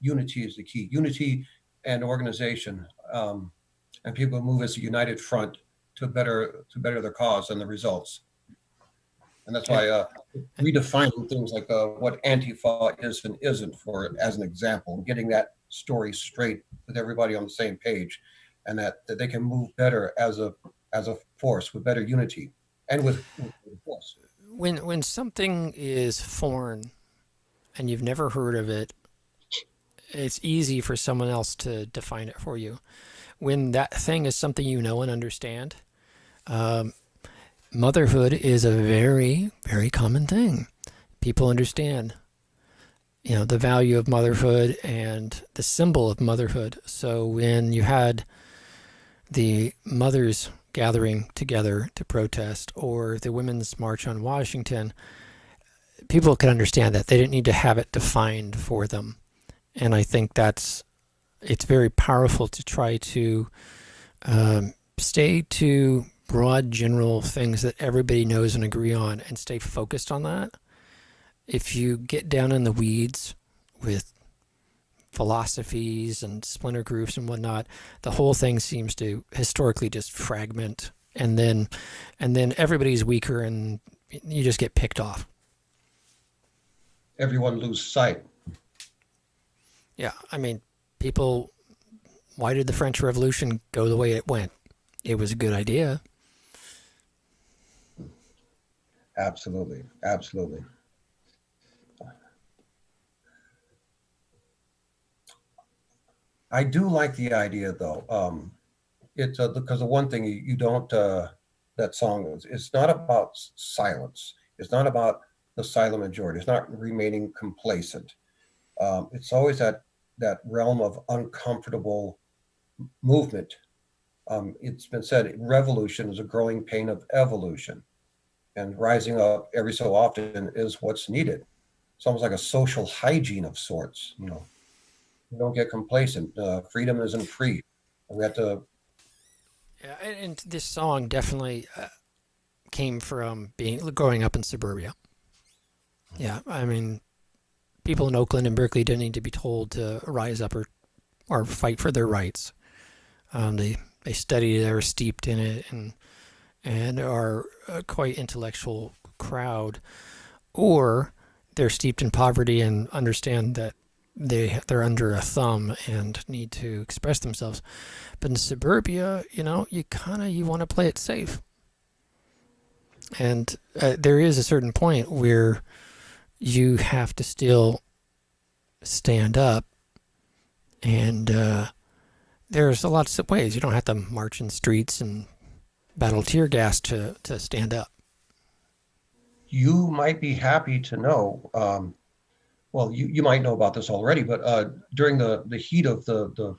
Speaker 2: is the key. Unity and organization, and people move as a united front to better their cause and the results. And that's why redefining things like what Antifa is and isn't, for as an example, getting that story straight with everybody on the same page, and that they can move better as a force with better unity and with force.
Speaker 1: When something is foreign and you've never heard of it, it's easy for someone else to define it for you. When that thing is something you know and understand, motherhood is a very, very common thing. People understand, the value of motherhood and the symbol of motherhood. So when you had the mothers gathering together to protest, or the Women's March on Washington, people could understand that. They didn't need to have it defined for them. And I think it's very powerful to try to stay to broad general things that everybody knows and agree on, and stay focused on that. if you get down in the weeds with philosophies and splinter groups and whatnot, the whole thing seems to historically just fragment, and then everybody's weaker, and you just get picked off.
Speaker 2: Everyone lose sight.
Speaker 1: Yeah, I mean, people. Why did the French Revolution go the way it went? It was a good idea.
Speaker 2: Absolutely, absolutely. I do like the idea, though. It's because the one thing you don't that song is, it's not about silence. It's not about the silent majority. It's not remaining complacent. It's always that realm of uncomfortable movement. It's been said revolution is a growing pain of evolution, and rising up every so often is what's needed. It's almost like a social hygiene of sorts. You don't get complacent. Freedom isn't free. We have to.
Speaker 1: Yeah, and this song definitely came from growing up in suburbia. Yeah, I mean, people in Oakland and Berkeley didn't need to be told to rise up or fight for their rights. They study, they're steeped in it, and are a quite intellectual crowd, or they're steeped in poverty and understand that they're under a thumb and need to express themselves. But in suburbia, you want to play it safe, and there is a certain point where you have to still stand up, and there's a lot of ways. You don't have to march in streets and battle tear gas to stand up.
Speaker 2: You might be happy to know. Well, you might know about this already, but during the heat of the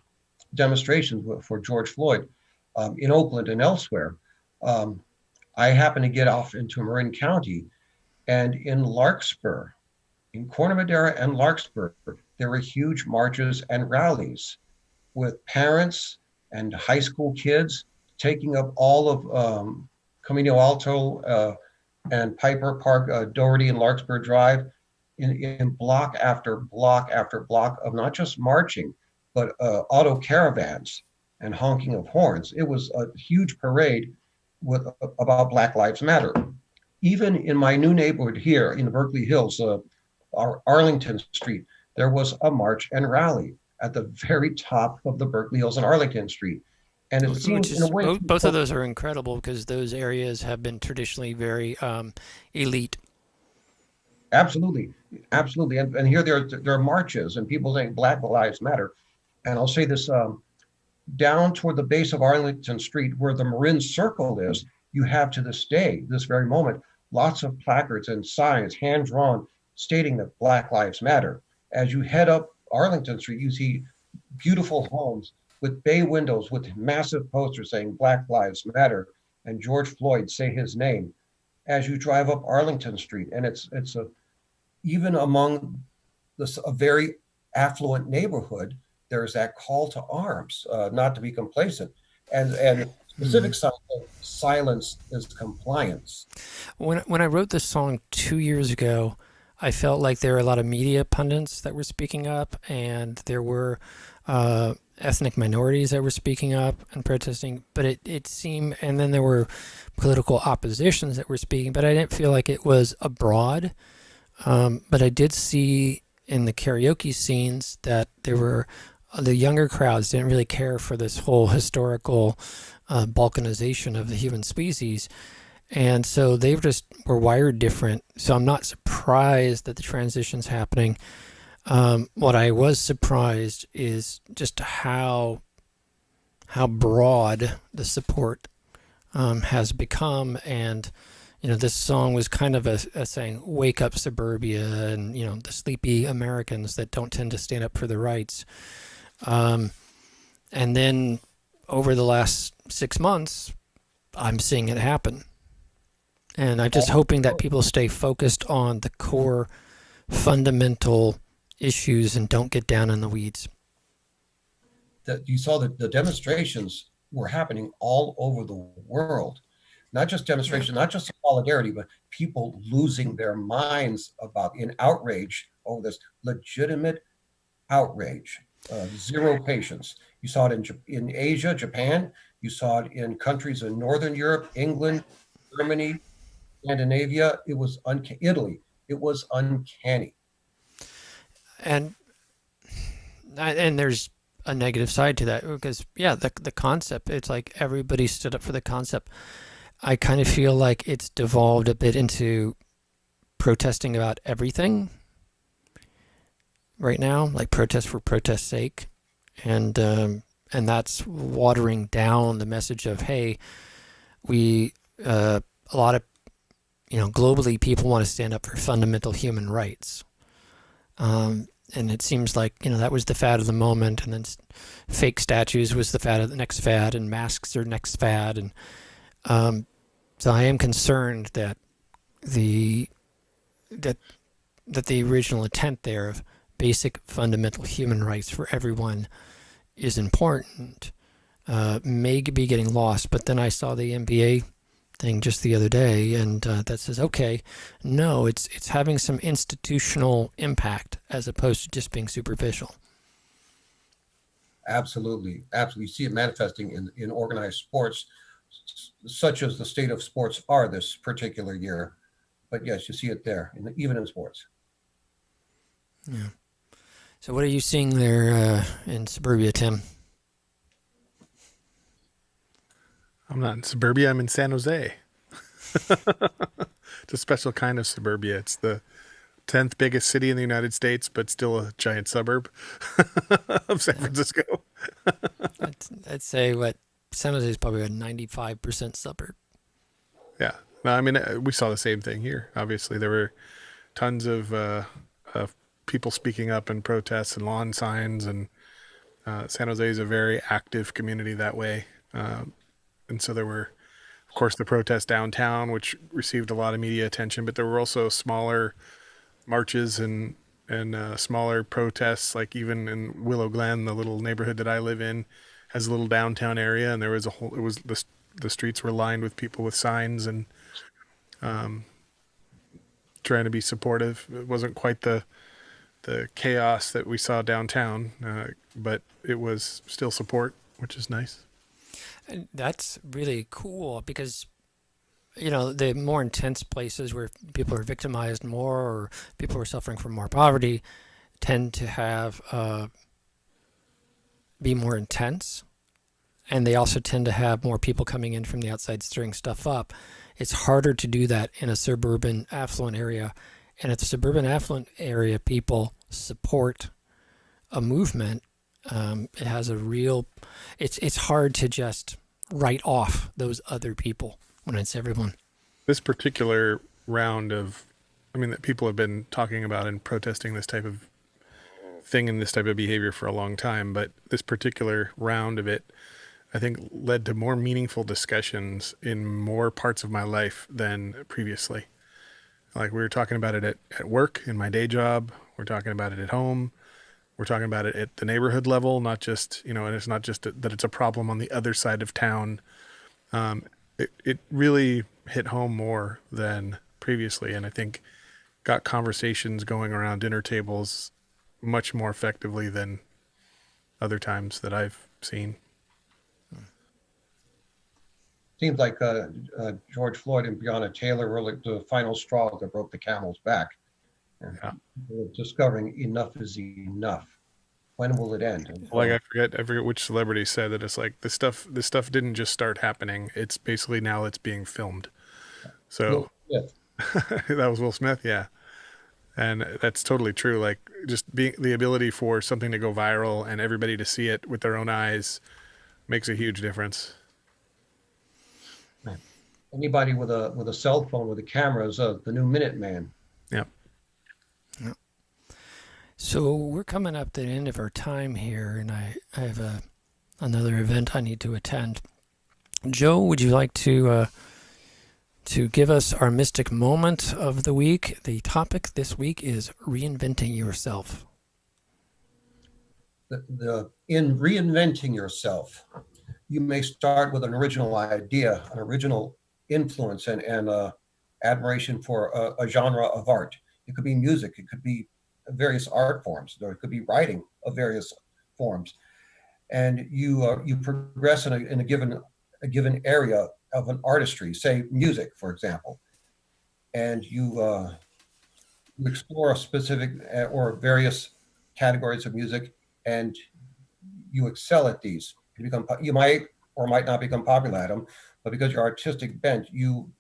Speaker 2: demonstrations for George Floyd in Oakland and elsewhere, I happened to get off into Marin County, and in Larkspur, in Corte Madera and Larkspur, there were huge marches and rallies with parents and high school kids taking up all of Camino Alto and Piper Park, Doherty and Larkspur Drive, in block after block after block of not just marching, but auto caravans and honking of horns. It was a huge parade about Black Lives Matter. Even in my new neighborhood here in the Berkeley Hills, Arlington Street, there was a march and rally at the very top of the Berkeley Hills and Arlington Street. And it seems in a way
Speaker 1: both of those are incredible because those areas have been traditionally very elite.
Speaker 2: Absolutely, absolutely. And here there are marches and people saying Black Lives Matter. And I'll say this, down toward the base of Arlington Street, where the Marin Circle is, you have to this day, this very moment, lots of placards and signs, hand drawn, stating that Black Lives Matter. As you head up Arlington Street, you see beautiful homes with bay windows with massive posters saying Black Lives Matter and George Floyd, say his name. As you drive up Arlington Street, and it's even among a very affluent neighborhood, there's that call to arms, not to be complacent, and specific silence is compliance.
Speaker 1: When I wrote this song 2 years ago, I felt like there were a lot of media pundits that were speaking up, and there were ethnic minorities that were speaking up and protesting, but it seemed, and then there were political oppositions that were speaking, but I didn't feel like it was abroad. But I did see in the karaoke scenes that there were the younger crowds didn't really care for this whole historical balkanization of the human species. And so they just were wired different. So I'm not surprised that the transition's happening. What I was surprised is just how broad the support has become. And this song was kind of a saying, wake up suburbia, and, the sleepy Americans that don't tend to stand up for their rights. And then over the last 6 months, I'm seeing it happen. And I'm just hoping that people stay focused on the core fundamental issues and don't get down in the weeds.
Speaker 2: That you saw that the demonstrations were happening all over the world. not just demonstration, not just solidarity, but people losing their minds about in outrage over this legitimate outrage. Zero patience. You saw it in Asia, Japan. You saw it in countries in Northern Europe, England, Germany, Scandinavia. It was Italy. It was uncanny.
Speaker 1: And there's a negative side to that because the concept, it's like everybody stood up for the concept. I kind of feel like it's devolved a bit into protesting about everything right now, like protest for protest's sake, and that's watering down the message of, hey, we a lot of globally people want to stand up for fundamental human rights. And it seems like that was the fad of the moment, and then fake statues was the fad of the next fad, and masks are next fad, and so I am concerned that the original intent there of basic fundamental human rights for everyone is important may be getting lost. But then I saw the NBA thing just the other day, and that says, okay, no, it's having some institutional impact as opposed to just being superficial.
Speaker 2: Absolutely, absolutely. You see it manifesting in organized sports, such as the state of sports are this particular year. But yes, you see it there, even in sports.
Speaker 1: Yeah. So what are you seeing there in suburbia, Tim?
Speaker 3: I'm not in suburbia. I'm in San Jose. It's a special kind of suburbia. It's the 10th biggest city in the United States, but still a giant suburb of San Francisco.
Speaker 1: I'd say San Jose is probably a 95% suburb.
Speaker 3: Yeah. No, I mean, we saw the same thing here. Obviously, there were tons of people speaking up in protests and lawn signs, and San Jose is a very active community that way. And so there were, of course, the protests downtown, which received a lot of media attention, but there were also smaller marches and smaller protests, like even in Willow Glen, the little neighborhood that I live in, has a little downtown area, and there was the streets were lined with people with signs and trying to be supportive. It wasn't quite the chaos that we saw downtown, but it was still support, which is nice.
Speaker 1: And that's really cool because, the more intense places where people are victimized more or people are suffering from more poverty tend to have be more intense. And they also tend to have more people coming in from the outside stirring stuff up. It's harder to do that in a suburban affluent area. And if the suburban affluent area people support a movement, it has a real, it's hard to just write off those other people when it's everyone.
Speaker 3: This particular round that people have been talking about and protesting this type of thing and this type of behavior for a long time, but this particular round of it, I think, led to more meaningful discussions in more parts of my life than previously. Like, we were talking about it at work, in my day job. We're talking about it at home. We're talking about it at the neighborhood level, not just, and it's not just that it's a problem on the other side of town. It really hit home more than previously, and I think got conversations going around dinner tables much more effectively than other times that I've seen.
Speaker 2: Seems like George Floyd and Breonna Taylor were like the final straw that broke the camel's back. And people are discovering enough is enough. When will it end?
Speaker 3: Like, I forget which celebrity said that it's like this stuff didn't just start happening. It's basically now it's being filmed. So that was Will Smith, yeah. And that's totally true. Like, just being the ability for something to go viral and everybody to see it with their own eyes makes a huge difference.
Speaker 2: Anybody with a cell phone with a camera is the new Minuteman.
Speaker 3: Yeah.
Speaker 1: Yep. So we're coming up to the end of our time here, and I have another event I need to attend. Joe, would you like to give us our mystic moment of the week? The topic this week is reinventing yourself.
Speaker 2: In reinventing yourself, you may start with an original idea, an original influence and admiration for a genre of art. It could be music, it could be various art forms, or it could be writing of various forms, and you progress in a given area of an artistry, say music, for example, and you explore a specific or various categories of music, and you excel at these. You might or might not become popular at them, but because your artistic bent, you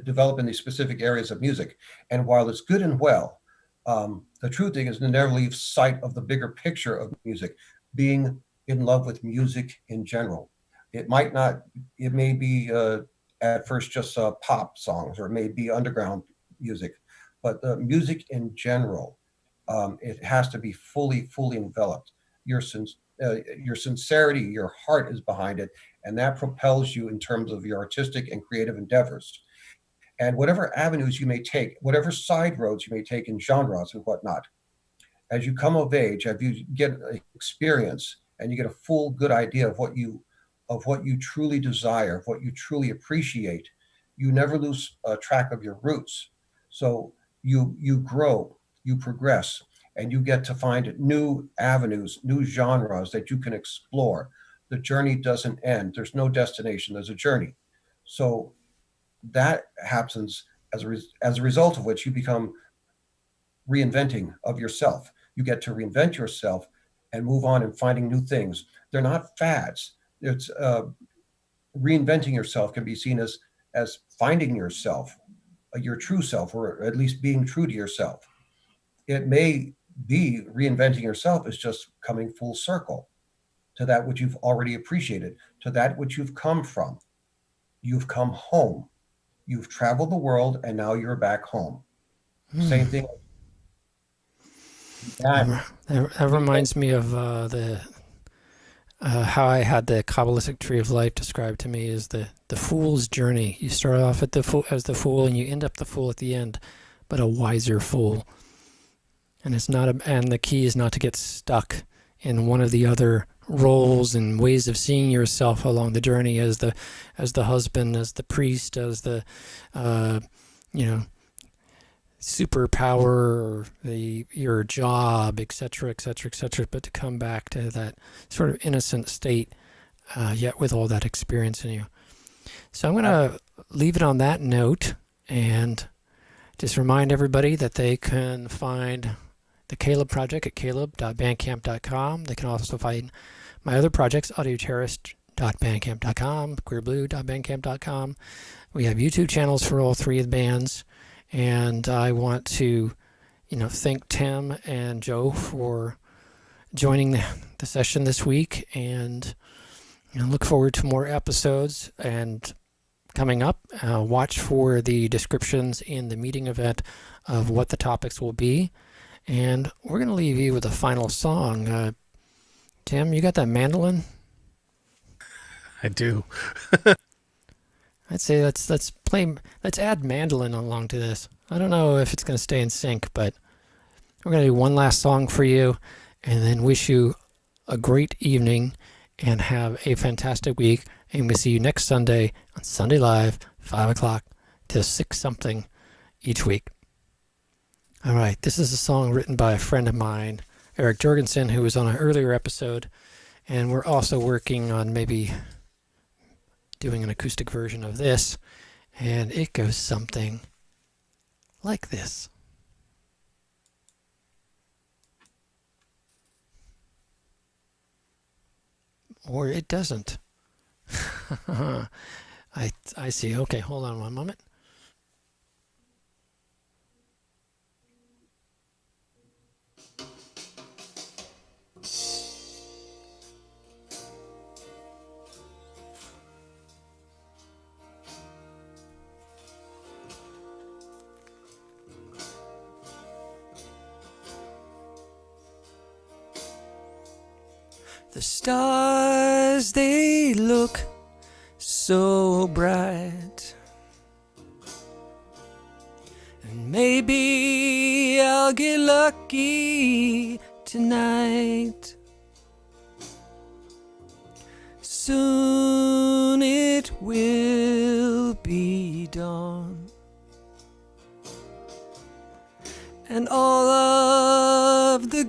Speaker 2: develop in these specific areas of music. And while it's good and well, the true thing is to never leave sight of the bigger picture of music, being in love with music in general. It might not, it may be at first just pop songs, or it may be underground music, but the music in general, it has to be fully enveloped. Your sincerity, your heart is behind it, and that propels you in terms of your artistic and creative endeavors. And whatever avenues you may take, whatever side roads you may take in genres and whatnot, as you come of age, as you get experience and you get a full good idea of what you truly desire, of what you truly appreciate, you never lose track of your roots. So you grow, you progress, and you get to find new avenues, new genres that you can explore. The journey doesn't end. There's no destination. There's a journey. So that happens as a result of which you become reinventing of yourself. You get to reinvent yourself and move on and finding new things. They're not fads. It's reinventing yourself can be seen as finding yourself, your true self, or at least being true to yourself. It may be reinventing yourself is just coming full circle to that which you've already appreciated, to that which you've come from. You've come home. You've traveled the world, and now you're back home. Same thing.
Speaker 1: That reminds me of the how I had the Kabbalistic tree of life described to me as the fool's journey. You start off at as the fool, and you end up the fool at the end, but a wiser fool. And and the key is not to get stuck in one of the other roles and ways of seeing yourself along the journey as the husband, as the priest, as the superpower, or your job, etc., etc., etc. But to come back to that sort of innocent state, yet with all that experience in you. So I'm going to leave it on that note, and just remind everybody that they can find the Caleb Project at kalib.bandcamp.com. They can also find my other projects, audioterrorist.bandcamp.com, queerblue.bandcamp.com. We have YouTube channels for all three of the bands. And I want to, thank Tim and Joe for joining the session this week, and look forward to more episodes. And coming up, watch for the descriptions in the meeting event of what the topics will be. And we're going to leave you with a final song. Tim, you got that mandolin?
Speaker 3: I do.
Speaker 1: I'd say let's add mandolin along to this. I don't know if it's going to stay in sync, but we're going to do one last song for you, and then wish you a great evening and have a fantastic week. And we'll see you next Sunday on Sunday Live, 5 o'clock to 6 something each week. All right, this is a song written by a friend of mine, Eric Jorgensen, who was on an earlier episode, and we're also working on maybe doing an acoustic version of this, and it goes something like this. Or it doesn't. I see. Okay, hold on one moment. The stars, they look so bright, and maybe I'll get lucky tonight. Soon it will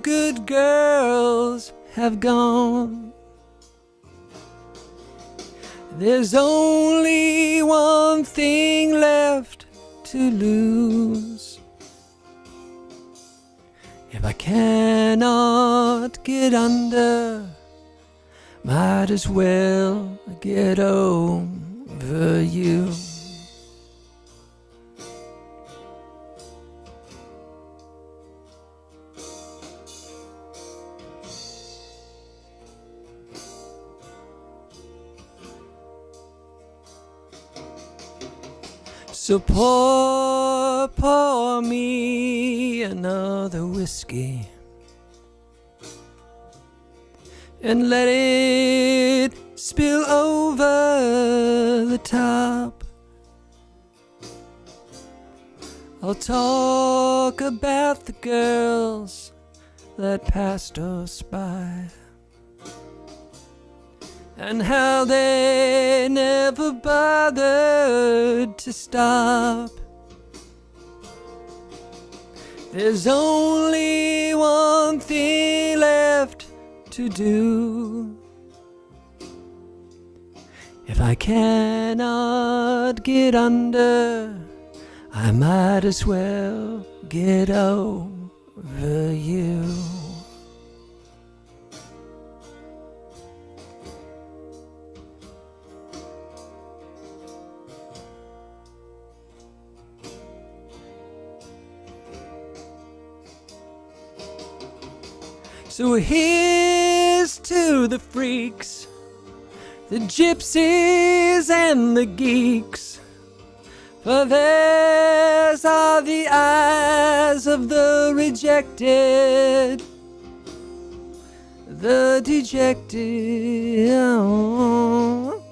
Speaker 1: good girls have gone. There's only one thing left to lose. If I cannot get under, might as well get over you. So pour me another whiskey and let it spill over the top. I'll talk about the girls that passed us by and how they never bothered to stop. There's only one thing left to do. If I cannot get under, I might as well get over you. So here's to the freaks, the gypsies and the geeks, for theirs are the eyes of the rejected, the dejected. Oh.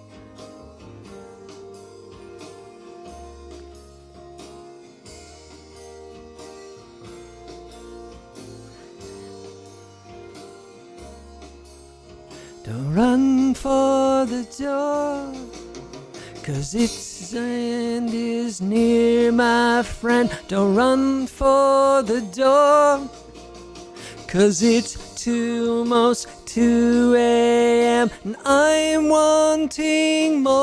Speaker 1: Don't run for the door, 'cause its end is near, my friend. Don't run for the door, 'cause it's almost 2 a.m. and I'm wanting more.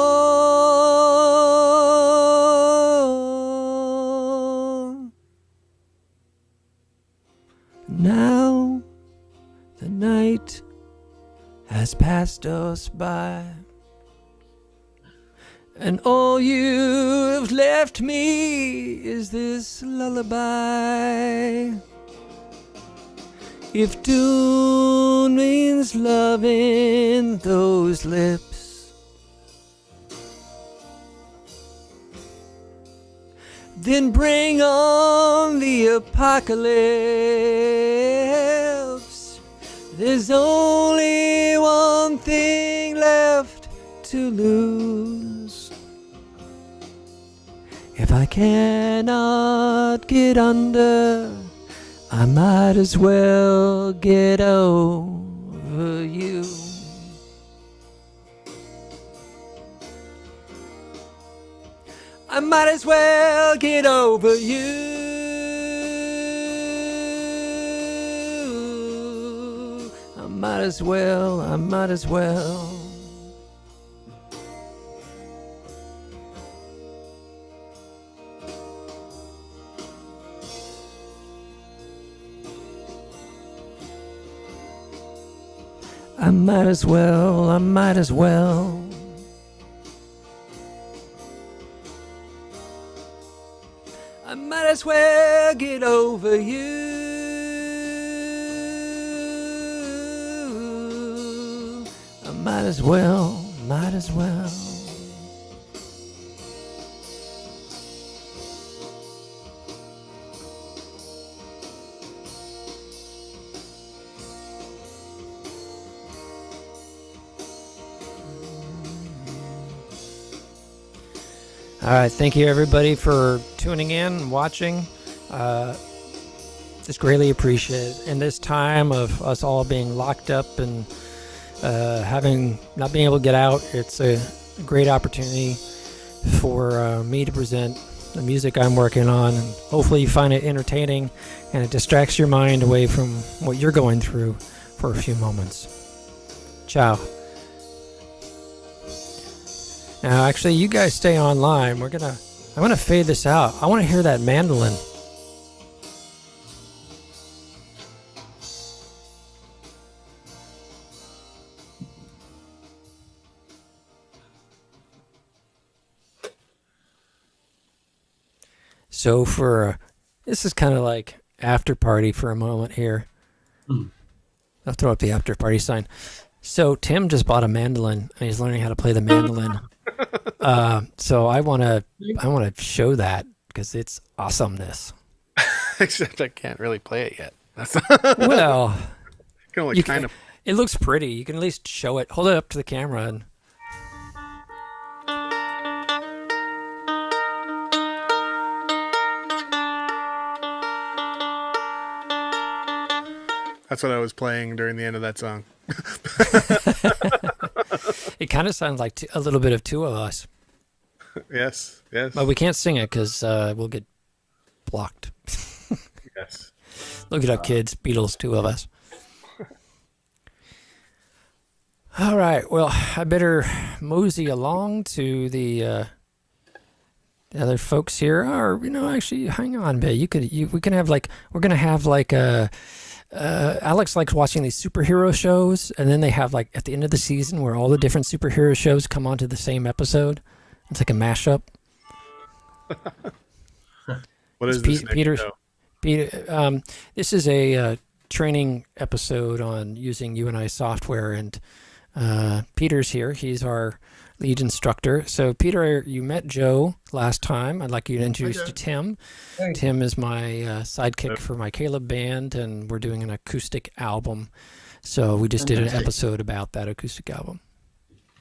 Speaker 1: Now the night has passed us by, and all you've left me is this lullaby. If Dune means loving those lips, then bring on the apocalypse. There's only one thing left to lose. If I cannot get under, I might as well get over you. I might as well get over you. I might as well. I might as well. I might as well get over you. I might as well. All right, thank you everybody for tuning in and watching. Just greatly appreciate it. In this time of us all being locked up and not being able to get out, it's a great opportunity for me to present the music I'm working on, and hopefully you find it entertaining and it distracts your mind away from what you're going through for a few moments. Ciao. Now, actually, you guys stay online. I'm gonna fade this out. I want to hear that mandolin. So this is kind of like after party for a moment here. I'll throw up the after party sign. So Tim just bought a mandolin and he's learning how to play the mandolin. So I want to show that because it's awesomeness.
Speaker 3: Except I can't really play it yet. That's
Speaker 1: Well,
Speaker 3: can only kind of.
Speaker 1: It looks pretty. You can at least show it. Hold it up to the camera and.
Speaker 3: That's what I was playing during the end of that song.
Speaker 1: It kind of sounds like a little bit of two of us.
Speaker 3: Yes, yes.
Speaker 1: But we can't sing it because we'll get blocked.
Speaker 3: Yes.
Speaker 1: Look it up, kids. Beatles, two of us. All right. Well, I better mosey along to the other folks here. Or actually, hang on, babe. We can have we're gonna have a. Alex likes watching these superhero shows, and then they have at the end of the season where all the different superhero shows come onto the same episode. It's like a mashup.
Speaker 3: What is this next show?
Speaker 1: Peter, this is a training episode on using UNI software, and Peter's here. He's our lead instructor. So, Peter, you met Joe last time. I'd like you to introduce you to Tim.
Speaker 2: Hey.
Speaker 1: Tim is my sidekick for my Kalib.band, and we're doing an acoustic album. So we just did an episode about that acoustic album.